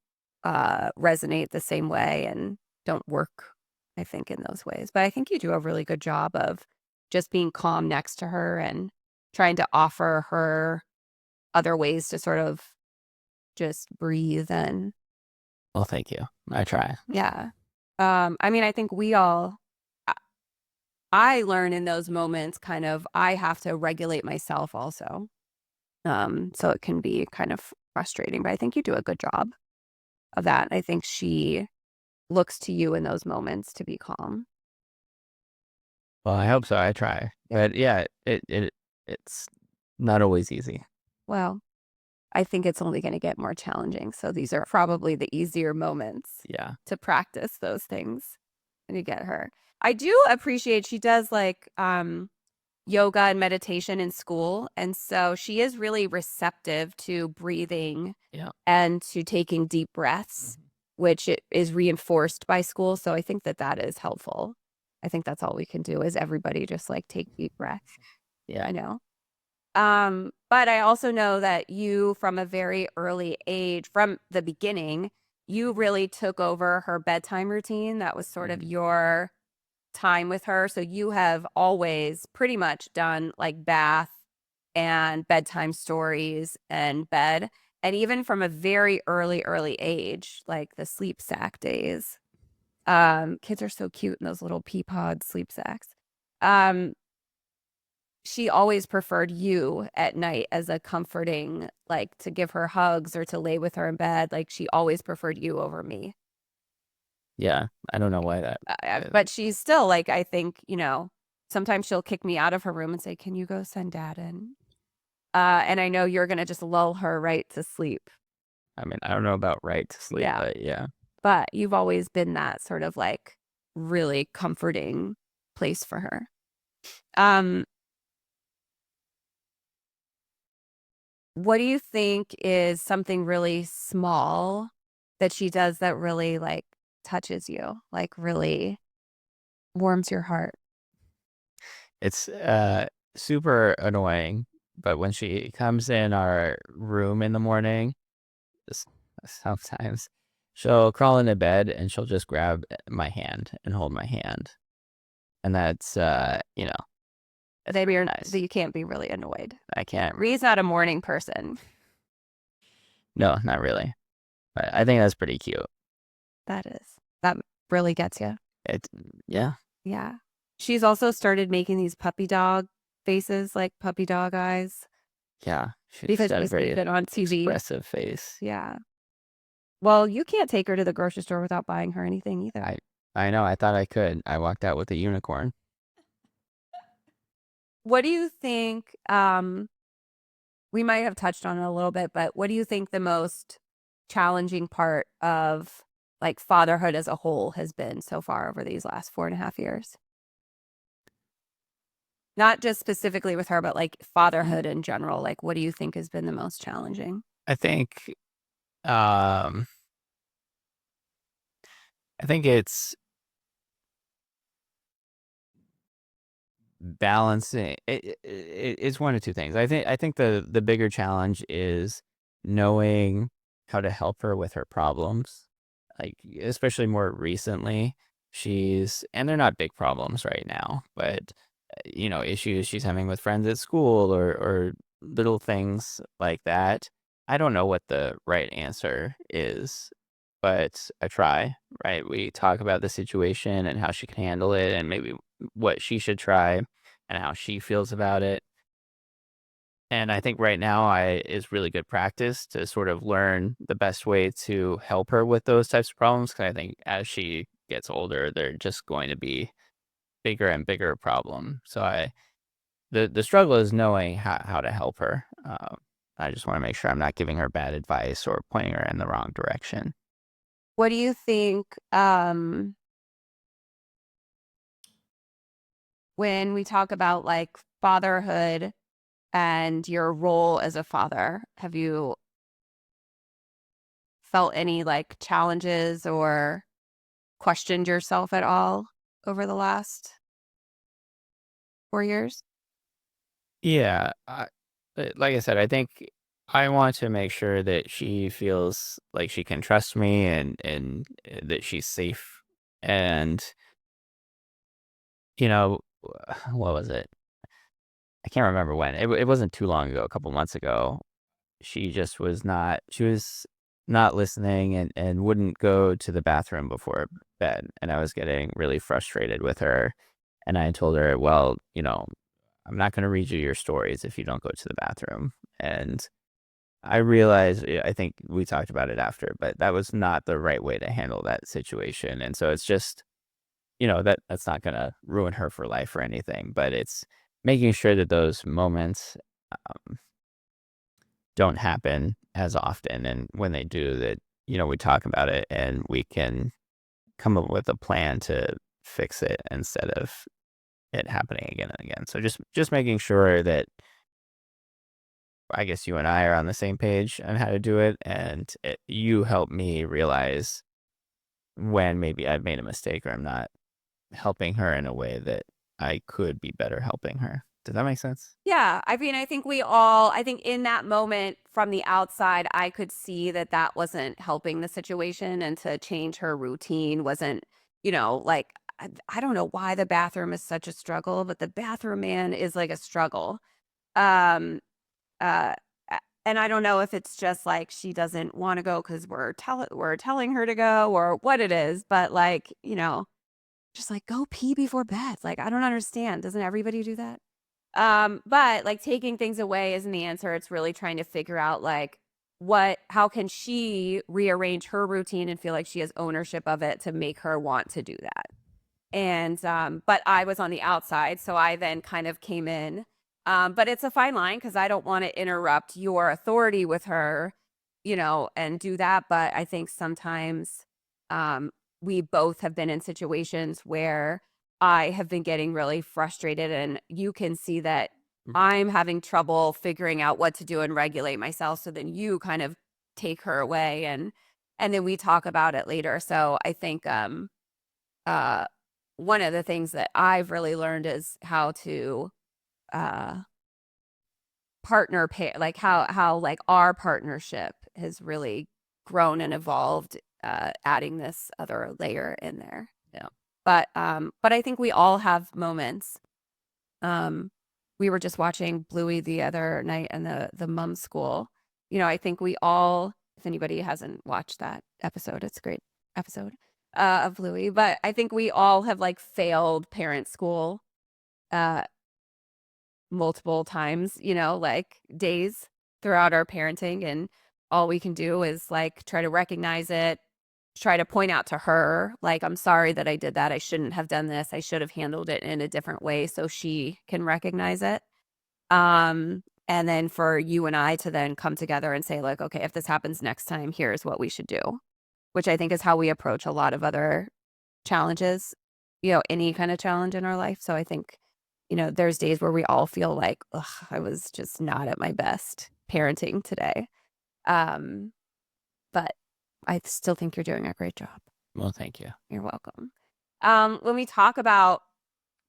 S1: resonate the same way and don't work, I think, in those ways. But I think you do a really good job of just being calm next to her and trying to offer her other ways to sort of just breathe and,
S3: Well, thank you. I try.
S1: yeah. I mean, I think we all, I learn in those moments kind of, I have to regulate myself also. So it can be kind of frustrating, but I think you do a good job of that. I think she looks to you in those moments to be calm.
S3: Well, I hope so. I try, but yeah, it's not always easy.
S1: Well, I think it's only going to get more challenging. So these are probably the easier moments
S3: Yeah.
S1: to practice those things and to get her. I do appreciate she does like yoga and meditation in school. And so she is really receptive to breathing
S3: Yeah.
S1: and to taking deep breaths, which it is reinforced by school. So I think that that is helpful. I think that's all we can do is everybody just like take deep breaths.
S3: Yeah.
S1: I know. But I also know that you from a very early age, from the beginning, you really took over her bedtime routine. That was sort of your time with her. So you have always pretty much done like bath and bedtime stories and bed. And even from a very early age, like the sleep sack days. Kids are so cute in those little pea pod sleep sacks. Um, she always preferred you at night as a comforting, like to give her hugs or to lay with her in bed. Like she always preferred you over me.
S3: Yeah. I don't know why that.
S1: But she's still like, I think, sometimes she'll kick me out of her room and say, "Can you go send dad in?" And I know you're going to just lull her right to sleep.
S3: I mean, I don't know about right to sleep,
S1: Yeah.
S3: but yeah.
S1: But you've always been that sort of like really comforting place for her. What do you think is something really small that she does that really like touches you, like really warms your heart?
S3: It's super annoying, but when she comes in our room in the morning, s- sometimes she'll crawl into bed and she'll just grab my hand and hold my hand. And that's, it's
S1: Then
S3: pretty nice.
S1: you can't be really annoyed.
S3: I can't.
S1: Ree's not a morning person.
S3: No, not really. But I think that's pretty cute.
S1: That really gets you.
S3: Yeah.
S1: Yeah. She's also started making these puppy dog faces, like puppy dog eyes.
S3: Yeah. She's
S1: Because
S3: got a
S1: she's
S3: very
S1: seen it on TV.
S3: expressive face.
S1: Yeah. Well, you can't take her to the grocery store without buying her anything either.
S3: I know. I thought I could. I walked out with a unicorn.
S1: What do you think? We might have touched on it a little bit, but what do you think the most challenging part of like fatherhood as a whole has been so far over these last 4.5 years? Not just specifically with her, but like fatherhood in general. Like, what do you think has been the most challenging?
S3: I think, um, I think it's balancing. It's one of two things. I think the bigger challenge is knowing how to help her with her problems. Like, especially more recently, and they're not big problems right now, but issues she's having with friends at school or little things like that. I don't know what the right answer is, but I try, right? We talk about the situation and how she can handle it and maybe what she should try and how she feels about it. And I think right now is really good practice to sort of learn the best way to help her with those types of problems. Because I think as she gets older, they're just going to be bigger and bigger problem. So the struggle is knowing how to help her. I just want to make sure I'm not giving her bad advice or pointing her in the wrong direction.
S1: What do you think when we talk about like fatherhood and your role as a father? Have you felt any like challenges or questioned yourself at all over the last 4 years?
S3: Yeah, like I said, I think I want to make sure that she feels like she can trust me and that she's safe. And you know, what was it? I can't remember when. It wasn't too long ago, a couple months ago. She was not listening and wouldn't go to the bathroom before bed. And I was getting really frustrated with her. And I told her, well, I'm not going to read you your stories if you don't go to the bathroom. And I realized, I think we talked about it after, but that was not the right way to handle that situation. And so it's just, that's not going to ruin her for life or anything, but it's making sure that those moments um, don't happen as often. And when they do, that, we talk about it and we can come up with a plan to fix it instead of it happening again and again. So just making sure that I guess you and I are on the same page on how to do it, and you help me realize when maybe I've made a mistake or I'm not helping her in a way that I could be better helping her. Does that make sense?
S1: Yeah, I mean, I think in that moment from the outside, I could see that that wasn't helping the situation and to change her routine wasn't, like, I don't know why the bathroom is such a struggle, but the bathroom man is like a struggle. Um, uh, and I don't know if it's just like she doesn't want to go because we're telling her to go or what it is, but like, just like go pee before bed. Like, I don't understand. Doesn't everybody do that? But like taking things away isn't the answer. It's really trying to figure out like how can she rearrange her routine and feel like she has ownership of it to make her want to do that. And but I was on the outside, so I then kind of came in. But it's a fine line because I don't want to interrupt your authority with her, and do that. But I think sometimes we both have been in situations where I have been getting really frustrated, and you can see that I'm having trouble figuring out what to do and regulate myself. So then you kind of take her away, and then we talk about it later. So I think uh one of the things that I've really learned is how to uh like how like our partnership has really grown and evolved, adding this other layer in there.
S3: Yeah.
S1: But I think we all have moments. We were just watching Bluey the other night and the mom school. I think we all, if anybody hasn't watched that episode, it's a great episode of Bluey. But I think we all have like failed parent school multiple times, like days throughout our parenting. And all we can do is like try to recognize it, try to point out to her, like, I'm sorry that I did that. I shouldn't have done this. I should have handled it in a different way so she can recognize it. And then for you and I to then come together and say, like, okay, if this happens next time, here's what we should do, which I think is how we approach a lot of other challenges, any kind of challenge in our life. So I think, there's days where we all feel like, ugh, I was just not at my best parenting today. But I still think you're doing a great job.
S3: Well, thank you.
S1: You're welcome. When we talk about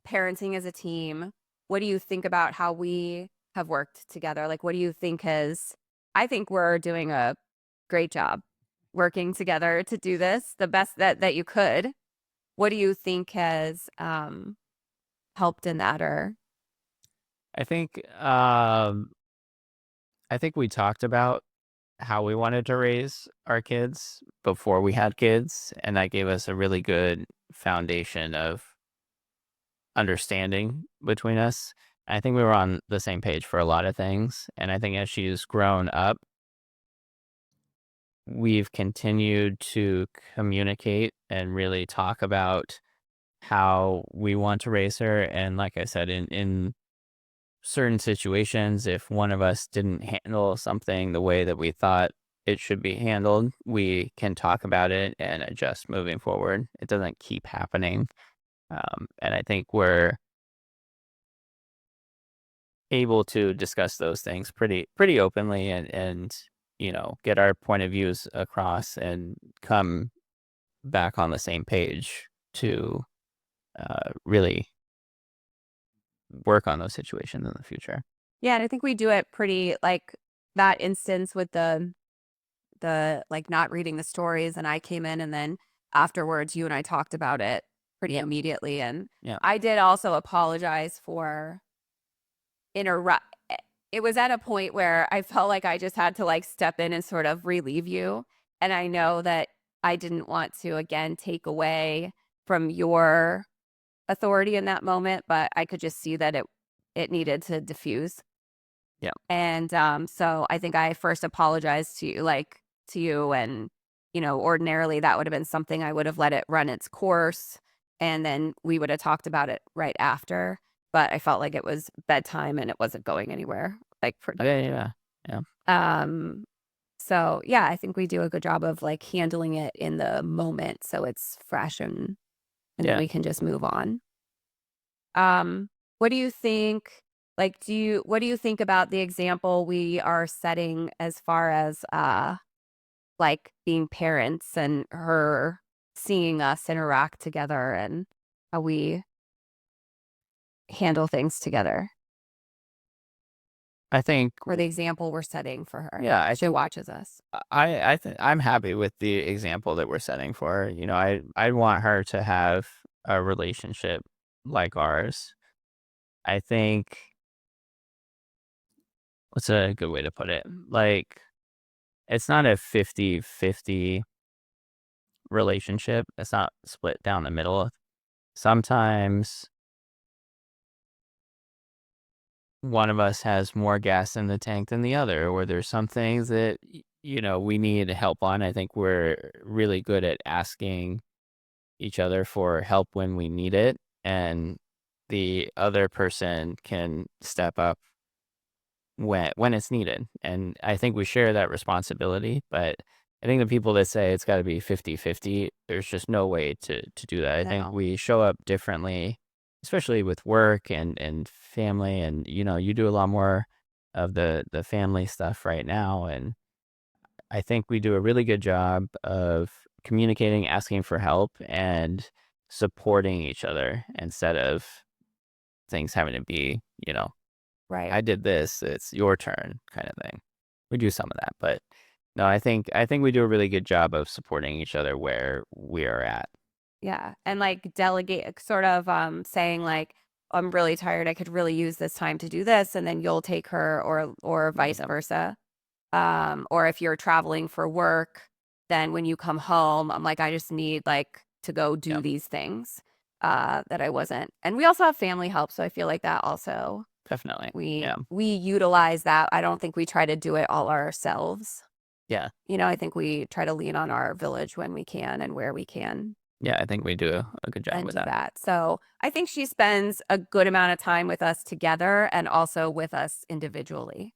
S1: parenting as a team, what do you think about how we have worked together? Like, what do you think I think we're doing a great job working together to do this the best that you could. What do you think has helped in that? Or
S3: I think we talked about how we wanted to raise our kids before we had kids, and that gave us a really good foundation of understanding between us. I think we were on the same page for a lot of things, and I think as she's grown up, we've continued to communicate and really talk about how we want to raise her. And like I said, in certain situations, if one of us didn't handle something the way that we thought it should be handled, we can talk about it and adjust moving forward. It doesn't keep happening. And I think we're able to discuss those things pretty openly and get our point of views across and come back on the same page to really work on those situations in the future.
S1: Yeah, and I think we do it pretty, like that instance with the like not reading the stories, and I came in and then afterwards you and I talked about it pretty immediately. And
S3: Yeah.
S1: I did also apologize for interrupt. It was at a point where I felt like I just had to like step in and sort of relieve you. And I know that I didn't want to again take away from your authority in that moment, but I could just see that it needed to diffuse.
S3: Yeah.
S1: And so I think I first apologized to you, and ordinarily that would have been something I would have let it run its course, and then we would have talked about it right after. But I felt like it was bedtime and it wasn't going anywhere. Like
S3: Yeah.
S1: So yeah, I think we do a good job of like handling it in the moment, so it's fresh and then we can just move on. What do you think? Like, what do you think about the example we are setting as far as like being parents and her seeing us interact together and how we handle things together?
S3: I think,
S1: or the example we're setting for her.
S3: Yeah,
S1: she watches us.
S3: I'm happy with the example that we're setting for her. I want her to have a relationship like ours. I think, what's a good way to put it? Like, it's not a 50-50 relationship. It's not split down the middle. Sometimes one of us has more gas in the tank than the other, or there's some things that, we need help on. I think we're really good at asking each other for help when we need it, and the other person can step up when it's needed. And I think we share that responsibility, but I think the people that say it's got to be 50-50, there's just no way to do that. I think we show up differently, especially with work and family. And, you do a lot more of the family stuff right now. And I think we do a really good job of communicating, asking for help, and supporting each other instead of things having to be,
S1: Right.
S3: I did this, it's your turn kind of thing. We do some of that, but no, I think we do a really good job of supporting each other where we are at.
S1: Yeah. And like delegate sort of saying like, I'm really tired. I could really use this time to do this. And then you'll take her or vice
S3: Yep.
S1: versa. Or if you're traveling for work, then when you come home, I'm like, I just need like to go do
S3: Yep.
S1: these things that I wasn't. And we also have family help. So I feel like that also
S3: Definitely.
S1: we
S3: Yeah.
S1: we utilize that. I don't think we try to do it all ourselves.
S3: Yeah.
S1: I think we try to lean on our village when we can and where we can
S3: Yeah, I think we do a good job
S1: and
S3: with
S1: do
S3: that.
S1: that. So I think she spends a good amount of time with us together and also with us individually.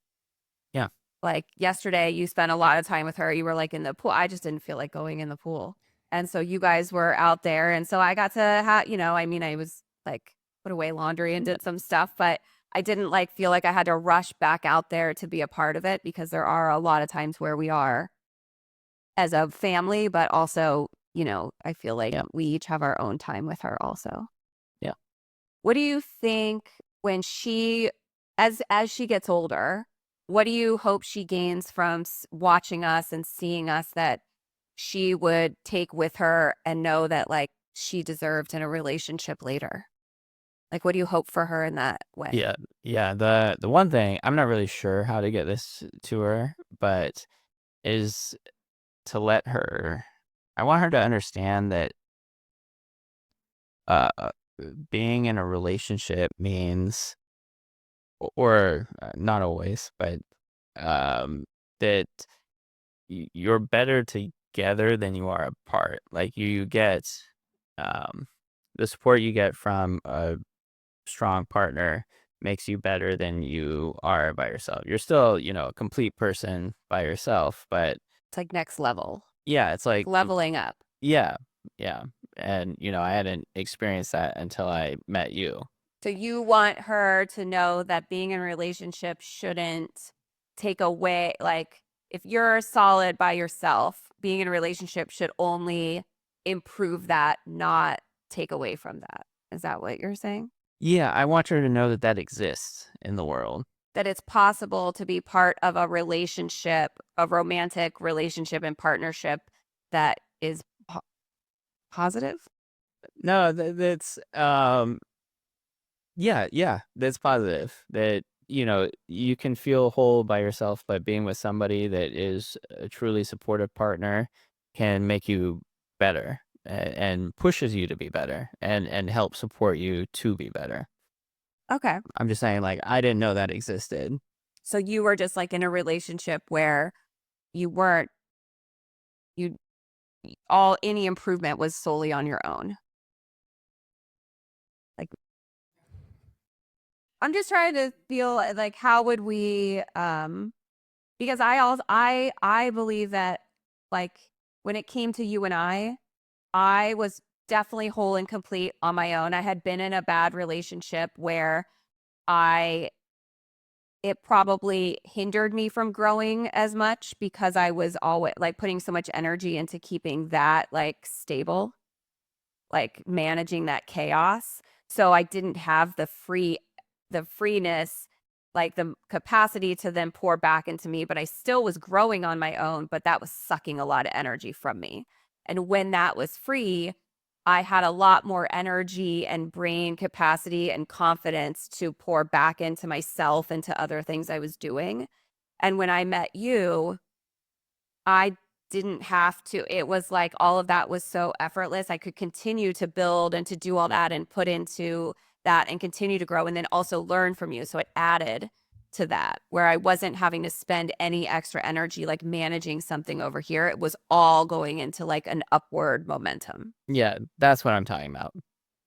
S3: Yeah.
S1: Like yesterday, you spent a lot of time with her. You were like in the pool. I just didn't feel like going in the pool. And so you guys were out there. And so I got to have, I was like, put away laundry and did some stuff, but I didn't like feel like I had to rush back out there to be a part of it because there are a lot of times where we are as a family, but also, I feel like
S3: Yeah.
S1: we each have our own time with her also.
S3: Yeah.
S1: What do you think when as she gets older, what do you hope she gains from watching us and seeing us that she would take with her and know that like she deserved in a relationship later? Like, what do you hope for her in that way?
S3: Yeah. Yeah. The one thing, I'm not really sure how to get this to her, but is to let her I want her to understand that uh being in a relationship means or not always, but um that you're better together than you are apart. Like you get um the support you get from a strong partner makes you better than you are by yourself. You're still, a complete person by yourself, but
S1: It's like next level,
S3: yeah, it's
S1: like
S3: like
S1: leveling up.
S3: yeah, yeah. And I hadn't experienced that until I met you.
S1: So you want her to know that being in a relationship shouldn't take away, like, if you're solid by yourself, being in a relationship should only improve that, not take away from that. Is that what you're saying?
S3: Yeah, I want her to know that that exists in the world.
S1: That it's possible to be part of a relationship, a romantic relationship and partnership that is positive?
S3: No, that's yeah, yeah, that's positive. That you can feel whole by yourself, but being with somebody that is a truly supportive partner can make you better and pushes you to be better and help support you to be better.
S1: Okay.
S3: I'm just saying, like, I didn't know that existed.
S1: So you were just like in a relationship where you weren't, you all any improvement was solely on your own. Like, I'm just trying to feel like how would we because I believe that like when it came to you and I was definitely whole and complete on my own. I had been in a bad relationship where I it probably hindered me from growing as much because I was always like putting so much energy into keeping that like stable, like managing that chaos. So I didn't have the freeness, like the capacity to then pour back into me, but I still was growing on my own, but that was sucking a lot of energy from me. And when that was free, I had a lot more energy and brain capacity and confidence to pour back into myself and to other things I was doing. And when I met you, I didn't have to. It was like all of that was so effortless. I could continue to build and to do all that and put into that and continue to grow and then also learn from you. So it added to that where I wasn't having to spend any extra energy like managing something over here. It was all going into like an upward momentum.
S3: Yeah, that's what I'm talking about.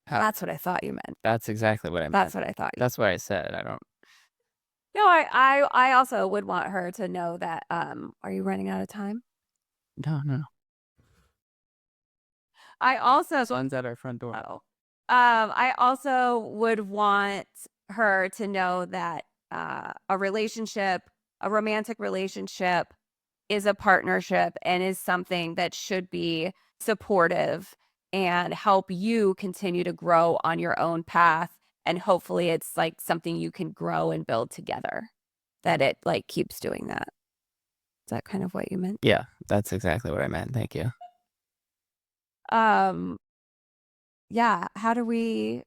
S1: That's what I thought you meant.
S3: That's exactly what I
S1: That's
S3: meant.
S1: what I thought.
S3: That's what I said. I don't.
S1: No, I also would want her to know that are you running out of time?
S3: No, no.
S1: I also
S3: Sun's at our front door.
S1: I also would want her to know that a relationship, a romantic relationship, is a partnership and is something that should be supportive and help you continue to grow on your own path And hopefully it's like something you can grow and build together, that it like keeps doing that. Is that kind of what you meant?
S3: Yeah, that's exactly what I meant. Thank you.
S1: Yeah. How do we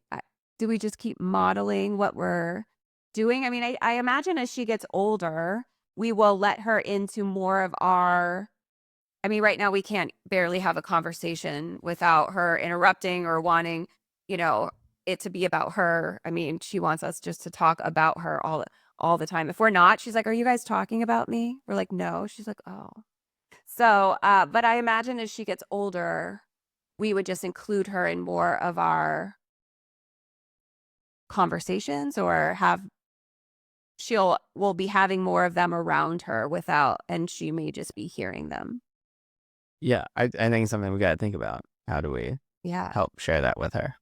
S1: just keep modeling what we're doing? I mean, I imagine as she gets older, we will let her into more of our, I mean, right now we can't barely have a conversation without her interrupting or wanting, it to be about her. I mean, she wants us just to talk about her all the time. If we're not, she's like, "Are you guys talking about me?" We're like, "No." She's like, "Oh." So, but I imagine as she gets older, we would just include her in more of our conversations, or we'll be having more of them around her and she may just be hearing them.
S3: Yeah, I think it's something we got to think about. How do we help share that with her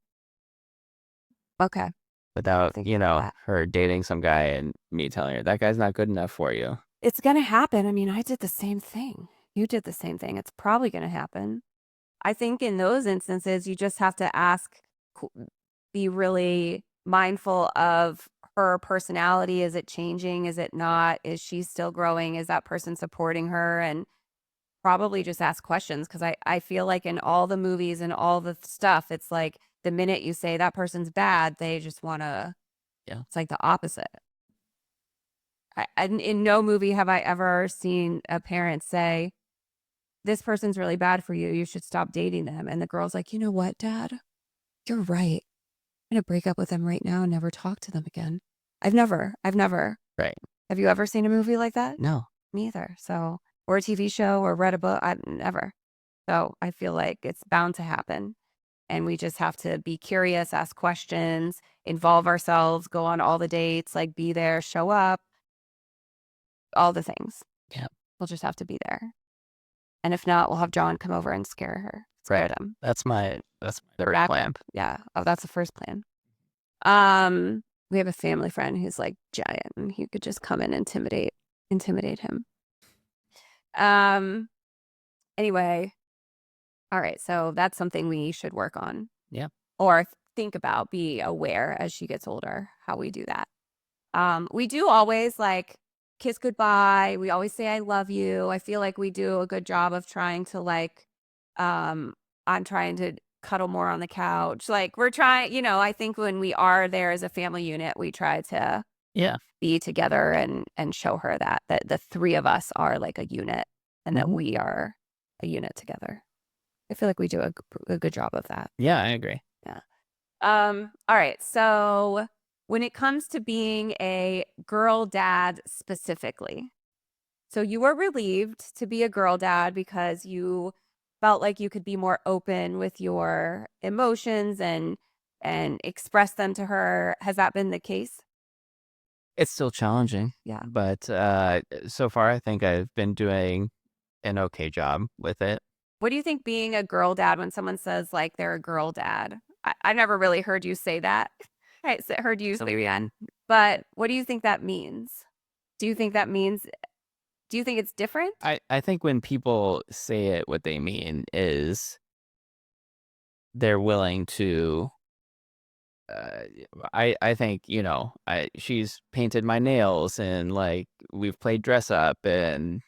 S1: Okay.
S3: without,
S1: Think about that.
S3: her dating some guy and me telling her that guy's not good enough for you?
S1: It's going to happen. I mean, I did the same thing. You did the same thing. It's probably going to happen. I think in those instances, you just have to be really mindful of her personality. Is it changing? Is it not? Is she still growing? Is that person supporting her? And probably just ask questions, because I feel like in all the movies and all the stuff, it's like the minute you say that person's bad, they just want to, it's like the opposite. In no movie have I ever seen a parent say, "This person's really bad for you. You should stop dating them." And the girl's like, "You know what, Dad? You're right. I'm going to break up with them right now and never talk to them again." I've never.
S3: Right.
S1: Have you ever seen a movie like that?
S3: No.
S1: Me either. So, or a TV show or read a book. I've never. So I feel like it's bound to happen. And we just have to be curious, ask questions, involve ourselves, go on all the dates, like be there, show up, all the things.
S3: Yeah.
S1: We'll just have to be there. And if not, we'll have John come over and scare them.
S3: That's my third plan.
S1: Yeah. Oh, that's the first plan. We have a family friend who's like giant, and he could just come and intimidate him. Anyway. All right. So that's something we should work on.
S3: Yeah.
S1: Or think about, be aware as she gets older, how we do that. We do always like kiss goodbye. We always say, "I love you." I feel like we do a good job of trying to I'm trying to cuddle more on the couch. Like we're trying, I think when we are there as a family unit, we try to be together and show her that the three of us are like a unit, and that we are a unit together. I feel like we do a good job of that.
S3: Yeah, I agree.
S1: Yeah. All right. So when it comes to being a girl dad specifically, so you were relieved to be a girl dad because you felt like you could be more open with your emotions and express them to her. Has that been the case?
S3: It's still challenging.
S1: Yeah.
S3: But so far, I think I've been doing an okay job with it.
S1: What do you think being a girl dad, when someone says like they're a girl dad? I've never really heard you say that. I heard you say it, but what do you think that means? Do you think it's different?
S3: I think when people say it, what they mean is they're willing to. I think she's painted my nails, and like we've played dress up, and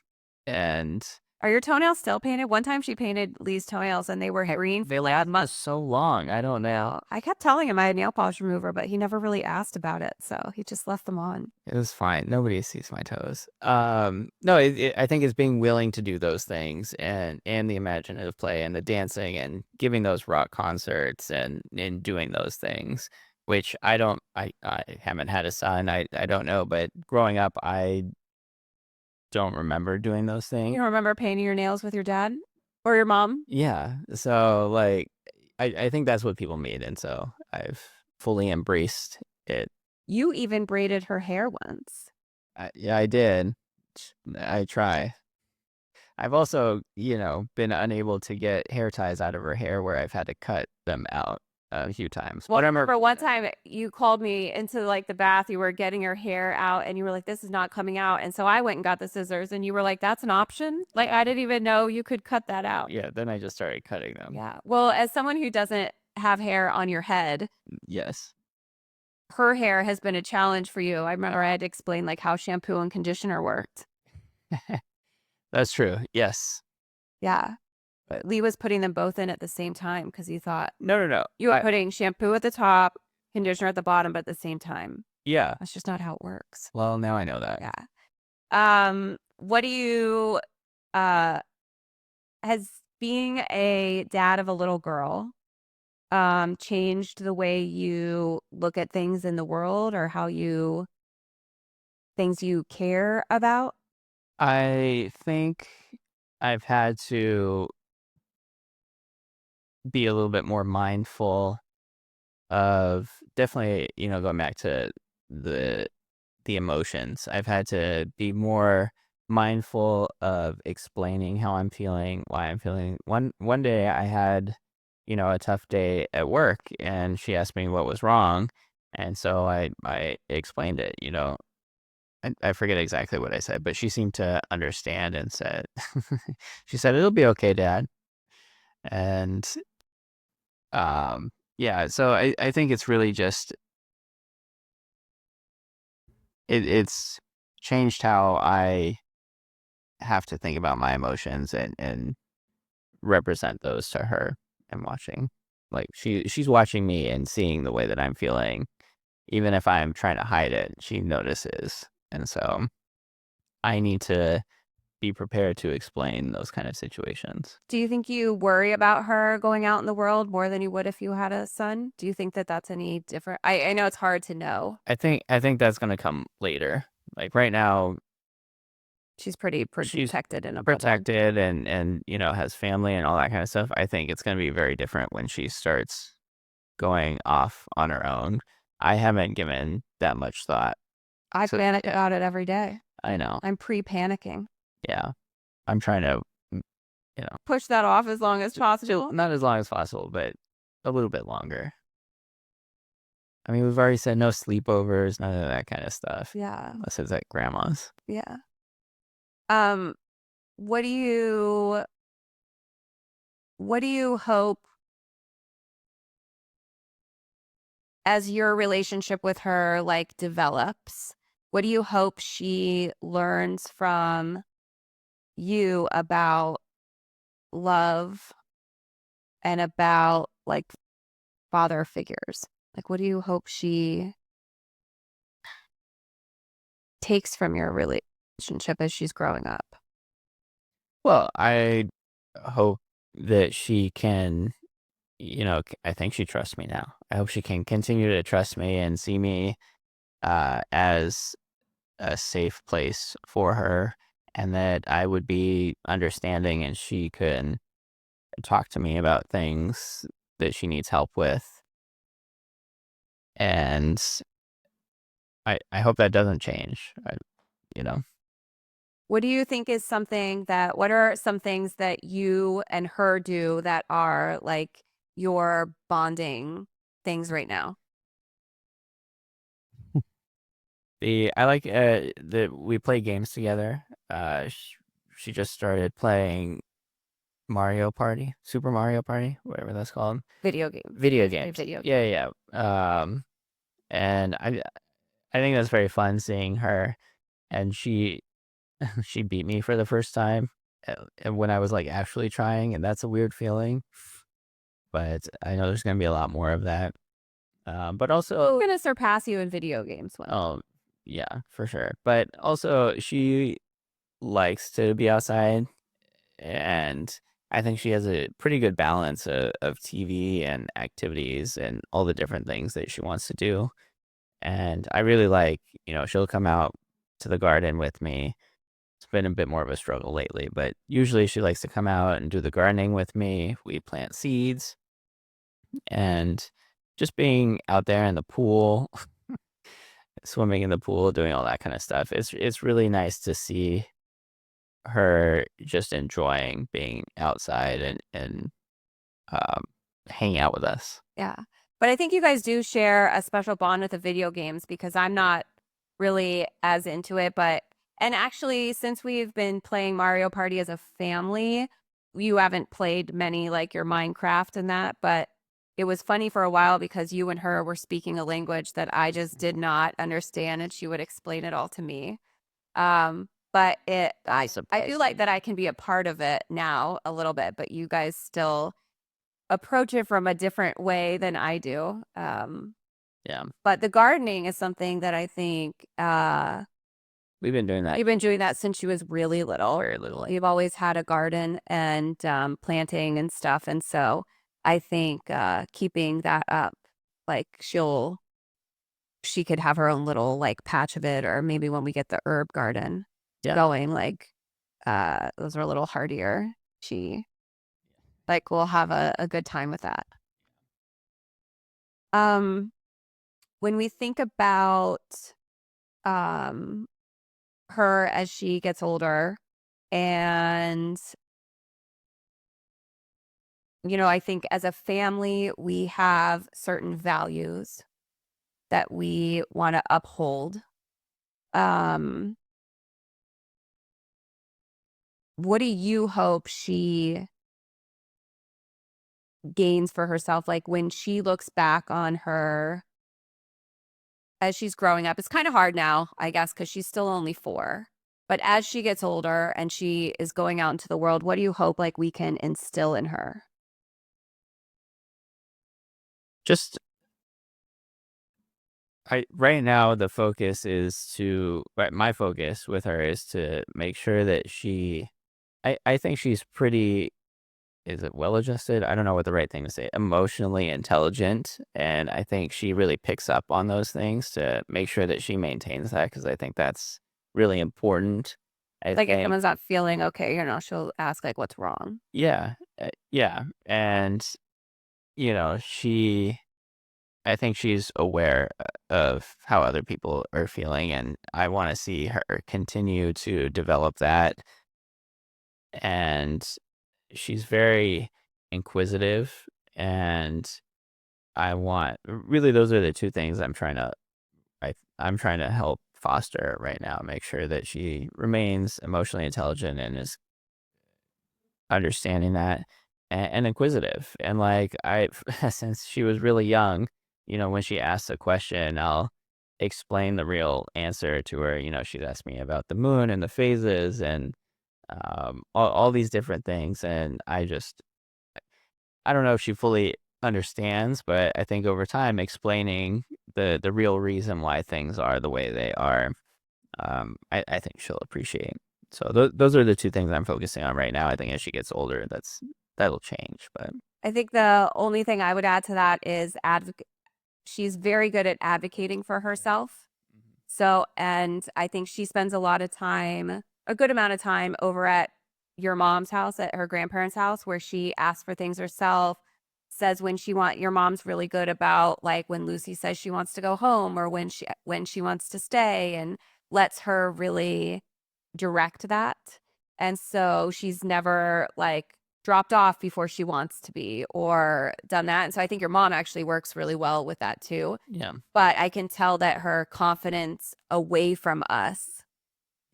S1: Are your toenails still painted? One time she painted Lee's toenails and they were green.
S3: they last so long. I don't know.
S1: I kept telling him I had nail polish remover, but he never really asked about it, so he just left them on.
S3: It was fine. Nobody sees my toes. No, I think it's being willing to do those things, and the imaginative play and the dancing and giving those rock concerts and doing those things, which I haven't had a son. I don't know, but growing up, I don't remember doing those things.
S1: You don't remember painting your nails with your dad or your mom?
S3: Yeah. So like, I think that's what people mean. And so I've fully embraced it.
S1: You even braided her hair once.
S3: Yeah, I did. I try. I've also, been unable to get hair ties out of her hair where I've had to cut them out a few times.
S1: Well, I remember one time you called me into like the bath, you were getting your hair out and you were like, "This is not coming out." And so I went and got the scissors and you were like, "That's an option?" Like, I didn't even know you could cut that out.
S3: Yeah, then I just started cutting them.
S1: Yeah. Well, as someone who doesn't have hair on your head.
S3: Yes.
S1: her hair has been a challenge for you. I remember I had to explain like how shampoo and conditioner worked.
S3: That's true. Yes.
S1: Yeah. But Lee was putting them both in at the same time because he thought
S3: No.
S1: you were putting shampoo at the top, conditioner at the bottom, but at the same time.
S3: Yeah.
S1: That's just not how it works.
S3: Well, now I know that.
S1: Yeah. What do you has being a dad of a little girl changed the way you look at things in the world or how you things you care about?
S3: I think I've had to be a little bit more mindful of definitely, going back to the emotions. I've had to be more mindful of explaining how I'm feeling, why I'm feeling. One day I had, a tough day at work, and she asked me what was wrong, and so I explained it. I forget exactly what I said, but she seemed to understand and said, she said, "It'll be okay, Dad." And yeah, so I think it's really just it's changed how I have to think about my emotions and represent those to her and watching. Like she's watching me and seeing the way that I'm feeling. Even if I'm trying to hide it, she notices. And so I need to be prepared to explain those kind of situations.
S1: Do you think you worry about her going out in the world more than you would if you had a son? Do you think that that's any different? I know it's hard to know.
S3: I think that's going to come later. Like right now,
S1: she's pretty
S3: she's
S1: protected in a
S3: protected and has family and all that kind of stuff. I think it's going to be very different when she starts going off on her own. I haven't given that much thought.
S1: I panic about it every day.
S3: I know.
S1: I'm pre-panicking.
S3: Yeah. I'm trying to,
S1: push that off as long as possible.
S3: Not as long as possible, but a little bit longer. I mean, we've already said no sleepovers, none of that kind of stuff.
S1: Yeah.
S3: Unless it's at grandma's.
S1: Yeah. What do you hope as your relationship with her like develops? What do you hope she learns from you about love and about like father figures? Like, what do you hope she takes from your relationship as she's growing up?
S3: Well, I hope that she can, I think she trusts me now. I hope she can continue to trust me and see me as a safe place for her, and that I would be understanding and she can talk to me about things that she needs help with. And I hope that doesn't change.
S1: What do you think is what are some things that you and her do that are like your bonding things right now?
S3: I like that we play games together. She just started playing Mario Party, Super Mario Party, whatever that's called.
S1: Video games.
S3: Video games. Yeah. And I think that's very fun seeing her, and she beat me for the first time, and when I was like actually trying, and that's a weird feeling. But I know there's gonna be a lot more of that. But also,
S1: I'm gonna surpass you in video games one.
S3: Oh, yeah, for sure. But also, she likes to be outside, and I think she has a pretty good balance of TV and activities and all the different things that she wants to do. And I really like, she'll come out to the garden with me. It's been a bit more of a struggle lately, but usually she likes to come out and do the gardening with me. We plant seeds, and just being out there in the pool, swimming in the pool, doing all that kind of stuff. It's really nice to see her just enjoying being outside and hanging out with us.
S1: Yeah. But I think you guys do share a special bond with the video games because I'm not really as into it. And actually, since we've been playing Mario Party as a family, you haven't played many like your Minecraft and that. But it was funny for a while because you and her were speaking a language that I just did not understand, and she would explain it all to me. But I feel like that I can be a part of it now a little bit, but you guys still approach it from a different way than I do.
S3: Yeah.
S1: But the gardening is something that I think
S3: We've been doing that.
S1: you've been doing that since she was really little.
S3: Very little.
S1: You've always had a garden and planting and stuff. And so I think keeping that up, like she could have her own little like patch of it, or maybe when we get the herb garden going, like those are a little hardier. She like will have a good time with that. When we think about her as she gets older, and I think as a family we have certain values that we want to uphold. What do you hope she gains for herself, like when she looks back on her as she's growing up? It's kind of hard now, I guess, because she's still only 4. But as she gets older and she is going out into the world, what do you hope like we can instill in her?
S3: Just right now the focus is my focus with her is to make sure that I think she's pretty, is it well adjusted? I don't know what the right thing to say. Emotionally intelligent, and I think she really picks up on those things to make sure that she maintains that, because I think that's really important.
S1: Like if someone's not feeling okay, she'll ask like, "What's wrong?"
S3: Yeah, yeah, and I think she's aware of how other people are feeling, and I want to see her continue to develop that. And she's very inquisitive, and those are the 2 things I'm trying to help foster right now. Make sure that she remains emotionally intelligent and is understanding that, and inquisitive. And like since she was really young, when she asks a question, I'll explain the real answer to her. She'd ask me about the moon and the phases and all these different things. And I don't know if she fully understands, but I think over time explaining the real reason why things are the way they are, I think she'll appreciate. So those are the 2 things I'm focusing on right now. I think as she gets older, that'll change. But
S1: I think the only thing I would add to that is she's very good at advocating for herself. So, and I think she spends a good amount of time over at your mom's house, at her grandparents' house, where she asks for things herself, says your mom's really good about like when Lucy says she wants to go home, or when she wants to stay, and lets her really direct that. And so she's never like dropped off before she wants to be or done that. And so I think your mom actually works really well with that too.
S3: yeah,
S1: But I can tell that her confidence away from us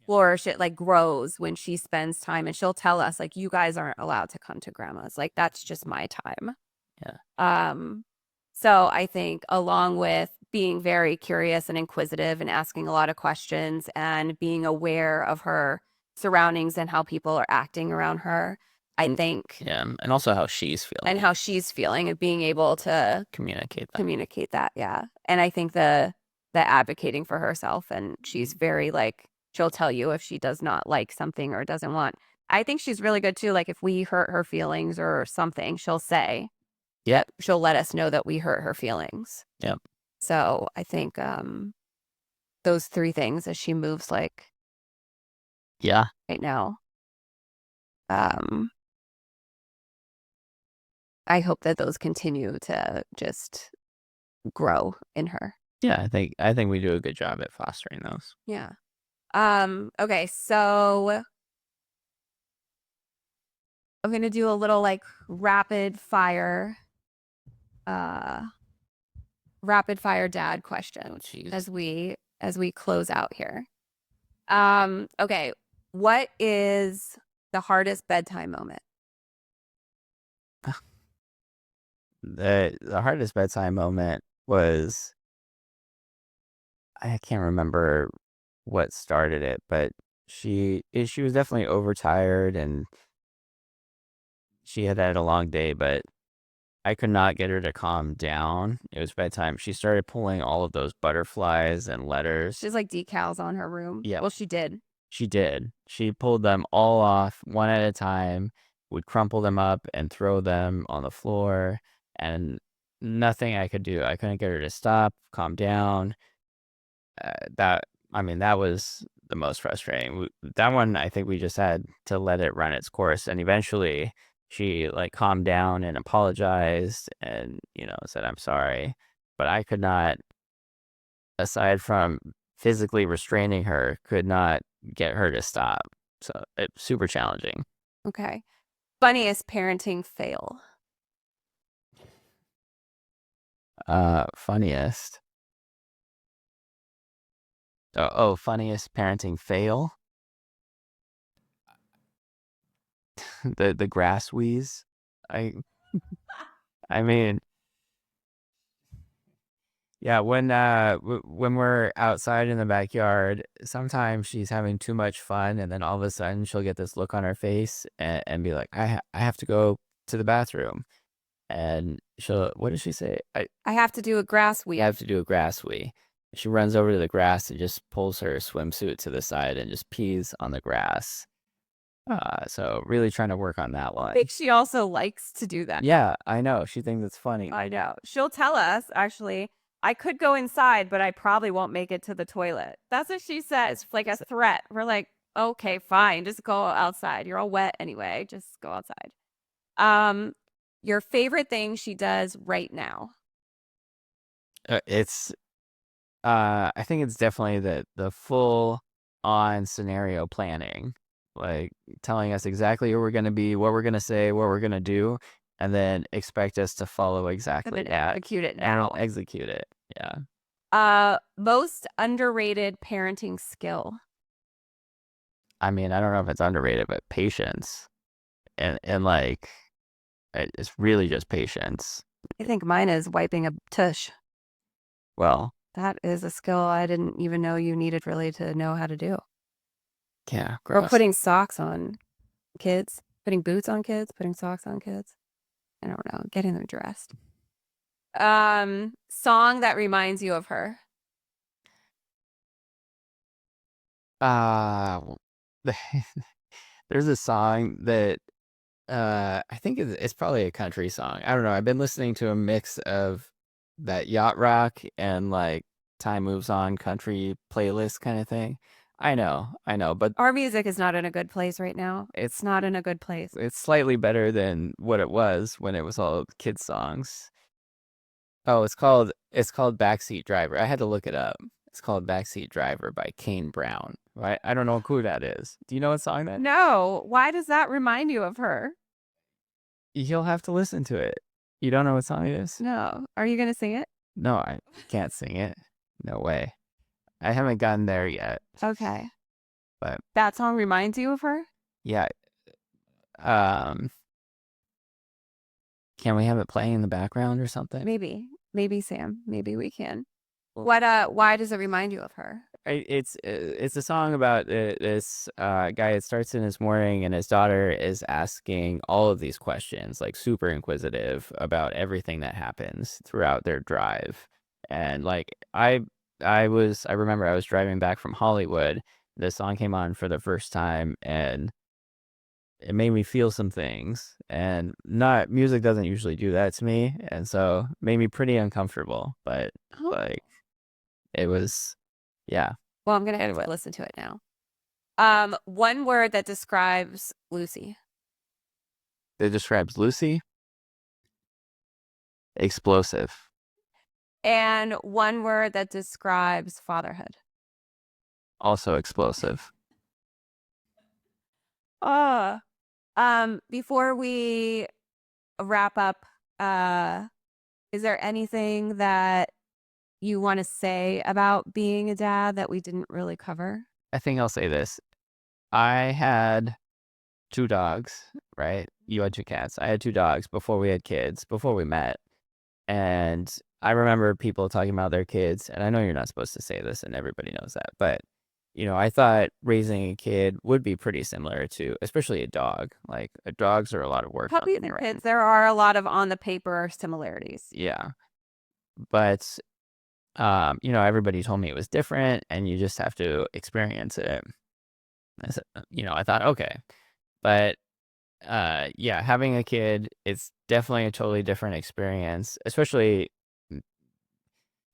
S1: flourishes, like grows when she spends time, and she'll tell us like, you guys aren't allowed to come to grandma's. Like, that's just my time.
S3: yeah.
S1: So I think along with being very curious and inquisitive and asking a lot of questions and being aware of her surroundings and how people are acting around her, I think.
S3: Yeah, and also how she's feeling.
S1: And being able to communicate that. Yeah. And I think the advocating for herself, and she's very like, she'll tell you if she does not like something or doesn't want. I think she's really good too. Like if we hurt her feelings or something, she'll say,
S3: yeah,
S1: she'll let us know that we hurt her feelings.
S3: Yeah.
S1: So I think those 3 things as she moves like right now. I hope that those continue to just grow in her.
S3: Yeah, I think we do a good job at fostering those.
S1: Yeah. Okay, so I'm gonna do a little like rapid fire dad question as we close out here. Okay, what is the hardest bedtime moment?
S3: The hardest bedtime moment was, I can't remember what started it, but she was definitely overtired and she had had a long day, but I could not get her to calm down. It was bedtime. She started pulling all of those butterflies and letters.
S1: She's like decals on her room.
S3: Yeah,
S1: Well, she did.
S3: she did. She pulled them all off one at a time, would crumple them up and throw them on the floor, and nothing I could do. I couldn't get her to stop, calm down. That I mean, that was the most frustrating. That one, I think we just had to let it run its course, and eventually she like calmed down and apologized and said I'm sorry, but I could not, aside from physically restraining her, could not get her to stop. So it's super challenging.
S1: Okay. Funniest parenting fail.
S3: Funniest. Funniest parenting fail. The grass wheeze. I I mean, yeah, when we're outside in the backyard, sometimes she's having too much fun, and then all of a sudden she'll get this look on her face and be like, I have to go to the bathroom, and she'll, what does she say?
S1: I have to do a grass
S3: We
S1: weave.
S3: have to do a grass wee. She runs over to the grass and just pulls her swimsuit to the side and just pees on the grass. So really trying to work on that
S1: I
S3: one.
S1: think she also likes to do that.
S3: Yeah, I know. She thinks it's funny.
S1: I know. She'll tell us, actually, I could go inside, but I probably won't make it to the toilet. That's what she says, like a threat. We're like, okay, fine. Just go outside. You're all wet anyway. Just go outside. Your favorite thing she does right now?
S3: I think it's definitely the full on scenario planning, like telling us exactly who we're going to be, what we're going to say, what we're going to do, and then expect us to follow exactly that.
S1: Execute it
S3: And
S1: now.
S3: we'll execute it. Yeah.
S1: Most underrated parenting skill.
S3: I mean, I don't know if it's underrated, but patience and like it's really just patience.
S1: I think mine is wiping a tush.
S3: Well,
S1: that is a skill I didn't even know you needed really to know how to do.
S3: Yeah,
S1: Or
S3: gross.
S1: putting socks on kids, putting boots on kids, putting socks on kids. I don't know, getting them dressed. Song that reminds you of her.
S3: There's a song that I think it's probably a country song. I don't know. I've been listening to a mix of that yacht rock and like Time Moves On country playlist kind of thing. I know, but
S1: Our music is not in a good place right now. It's not in a good place.
S3: it's slightly better than what it was when it was all kids songs. Oh, it's called Backseat Driver. I had to look it up. It's called Backseat Driver by Kane Brown. Right? I don't know who that is. Do you know what song that?
S1: No. Why does that remind you of her?
S3: You'll have to listen to it. You don't know what song it is?
S1: No. Are you going to sing it?
S3: No, I can't sing it. No way. I haven't gotten there yet.
S1: Okay.
S3: But
S1: that song reminds you of her?
S3: Yeah. Can we have it playing in the background or something?
S1: Maybe Sam. Maybe we can. Why does it remind you of her?
S3: It's a song about this guy. It starts in his morning, and his daughter is asking all of these questions, like super inquisitive about everything that happens throughout their drive. And like I remember I was driving back from Hollywood. The song came on for the first time, and it made me feel some things. And not music doesn't usually do that to me, and so it made me pretty uncomfortable. But like it was. Yeah.
S1: Well, I'm going to listen to it now. One word that describes Lucy.
S3: That describes Lucy? Explosive.
S1: And one word that describes fatherhood.
S3: Also explosive.
S1: Before we wrap up, is there anything that you want to say about being a dad that we didn't really cover?
S3: I think I'll say this. I had 2 dogs, right? You had 2 cats. I had 2 dogs before we had kids, before we met. And I remember people talking about their kids, and I know you're not supposed to say this, and everybody knows that, but I thought raising a kid would be pretty similar to, especially a dog. Like, dogs are a lot of work.
S1: Puppies and kids, there are a lot of on the paper similarities.
S3: Yeah. But, everybody told me it was different and you just have to experience it. I said, I thought, okay. But, yeah, having a kid, it's definitely a totally different experience, especially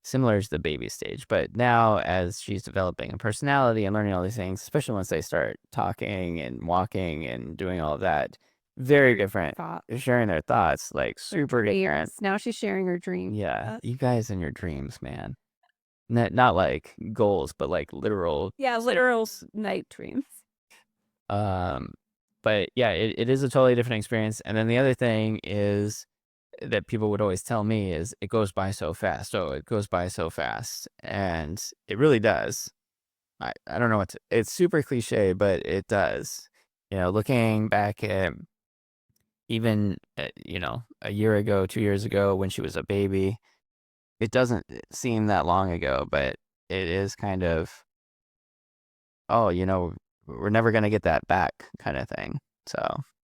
S3: similar to the baby stage. But now, as she's developing a personality and learning all these things, especially once they start talking and walking and doing all of that, very different. Sharing their thoughts, like super different.
S1: Now she's sharing her dreams.
S3: Yeah, you guys and your dreams, man. Not like goals, but like literal.
S1: Yeah, literal night dreams.
S3: But yeah, it is a totally different experience. And then the other thing is that people would always tell me is it goes by so fast. Oh, it goes by so fast. And it really does. I don't know it's super cliche, but it does. Looking back at even, a year ago, 2 years ago when she was a baby, it doesn't seem that long ago, but it is kind of, oh, we're never going to get that back kind of thing.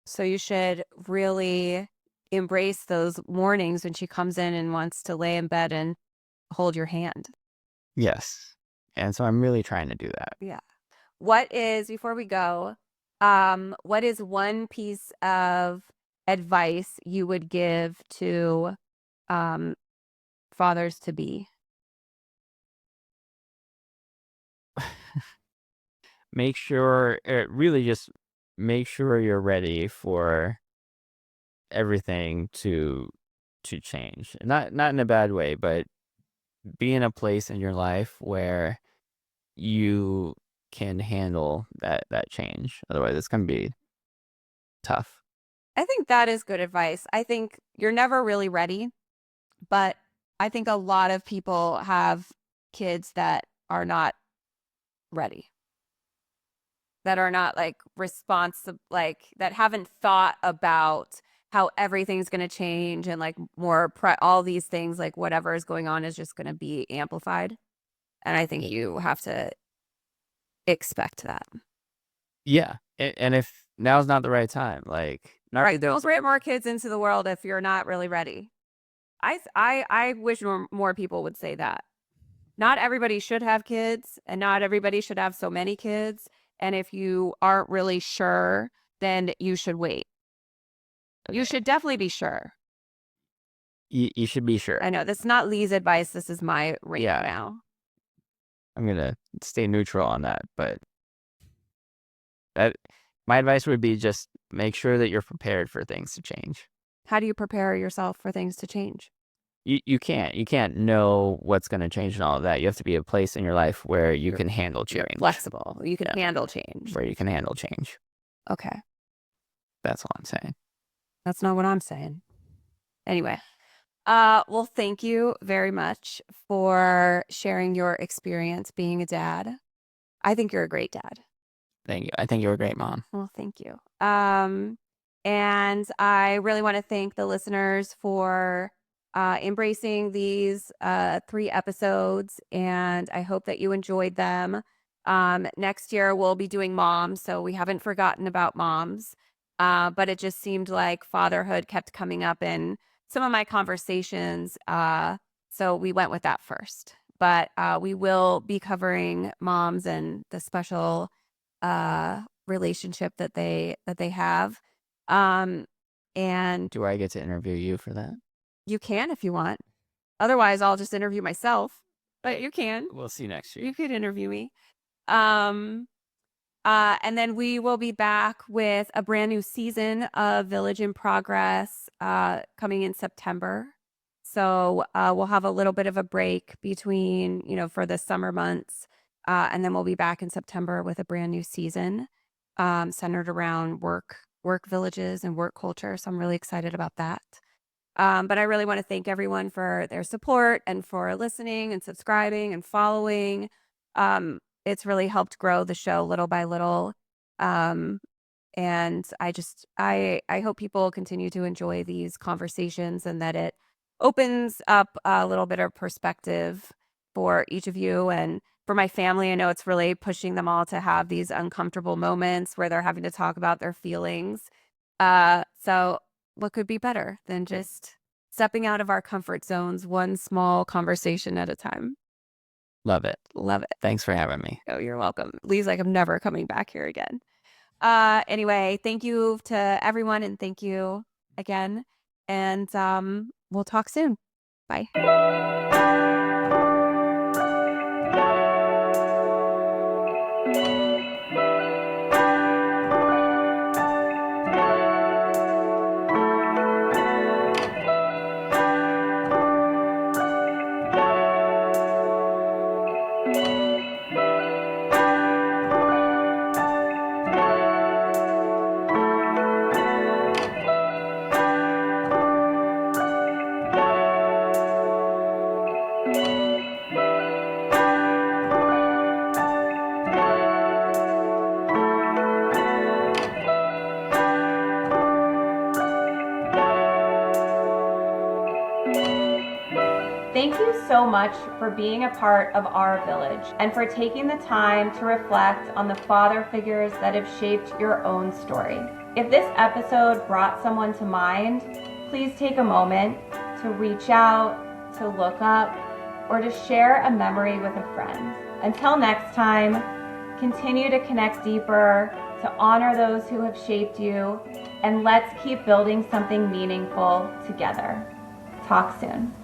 S1: So you should really embrace those mornings when she comes in and wants to lay in bed and hold your hand.
S3: Yes. And so I'm really trying to do that.
S1: Yeah. Before we go, what is one piece of advice you would give to fathers to be?
S3: Really just make sure you're ready for everything to change. Not in a bad way, but be in a place in your life where you can handle that change. Otherwise, it's going to be tough.
S1: I think that is good advice. I think you're never really ready, but I think a lot of people have kids that are not ready, that are not like responsive, like that haven't thought about how everything's going to change and like all these things, like whatever is going on is just going to be amplified. And I think you have to expect that.
S3: Yeah. And if now's not the right time, like, not
S1: right, don't bring more kids into the world if you're not really ready. I wish more people would say that. Not everybody should have kids, and not everybody should have so many kids. And if you aren't really sure, then you should wait. Okay. You should definitely be sure.
S3: You should be sure.
S1: I know. This is not Lee's advice. This is my rant now.
S3: I'm going to stay neutral on that. But my advice would be just make sure that you're prepared for things to change.
S1: How do you prepare yourself for things to change?
S3: You can't know what's going to change and all of that. You have to be a place in your life where you can handle change.
S1: You're flexible. You can handle change.
S3: Where you can handle change.
S1: Okay.
S3: That's all I'm saying.
S1: That's not what I'm saying. Anyway. Well, thank you very much for sharing your experience being a dad. I think you're a great dad.
S3: Thank you. I think you're a great mom.
S1: Well, thank you. And I really want to thank the listeners for embracing these 3 episodes, and I hope that you enjoyed them. Next year we'll be doing moms, so we haven't forgotten about moms, but it just seemed like fatherhood kept coming up in some of my conversations, so we went with that first. But we will be covering moms and the special relationship that they have. And
S3: do I get to interview you for that?
S1: You can if you want. Otherwise, I'll just interview myself. But you can.
S3: We'll see next year.
S1: You could interview me. And then we will be back with a brand new season of Village in Progress coming in September. So we'll have a little bit of a break between, for the summer months. And then we'll be back in September with a brand new season centered around work villages and work culture. So I'm really excited about that. But I really want to thank everyone for their support and for listening and subscribing and following. It's really helped grow the show little by little. And I hope people continue to enjoy these conversations and that it opens up a little bit of perspective for each of you. And for my family, I know it's really pushing them all to have these uncomfortable moments where they're having to talk about their feelings. So what could be better than just stepping out of our comfort zones, one small conversation at a time?
S3: Love it.
S1: Love it.
S3: Thanks for having me.
S1: Oh, you're welcome. Lee's like, I'm never coming back here again. Anyway, thank you to everyone, and thank you again. And we'll talk soon. Bye.
S2: Thank you so much for being a part of our village and for taking the time to reflect on the father figures that have shaped your own story. If this episode brought someone to mind, please take a moment to reach out, to look up, or to share a memory with a friend. Until next time, continue to connect deeper, to honor those who have shaped you, and let's keep building something meaningful together. Talk soon.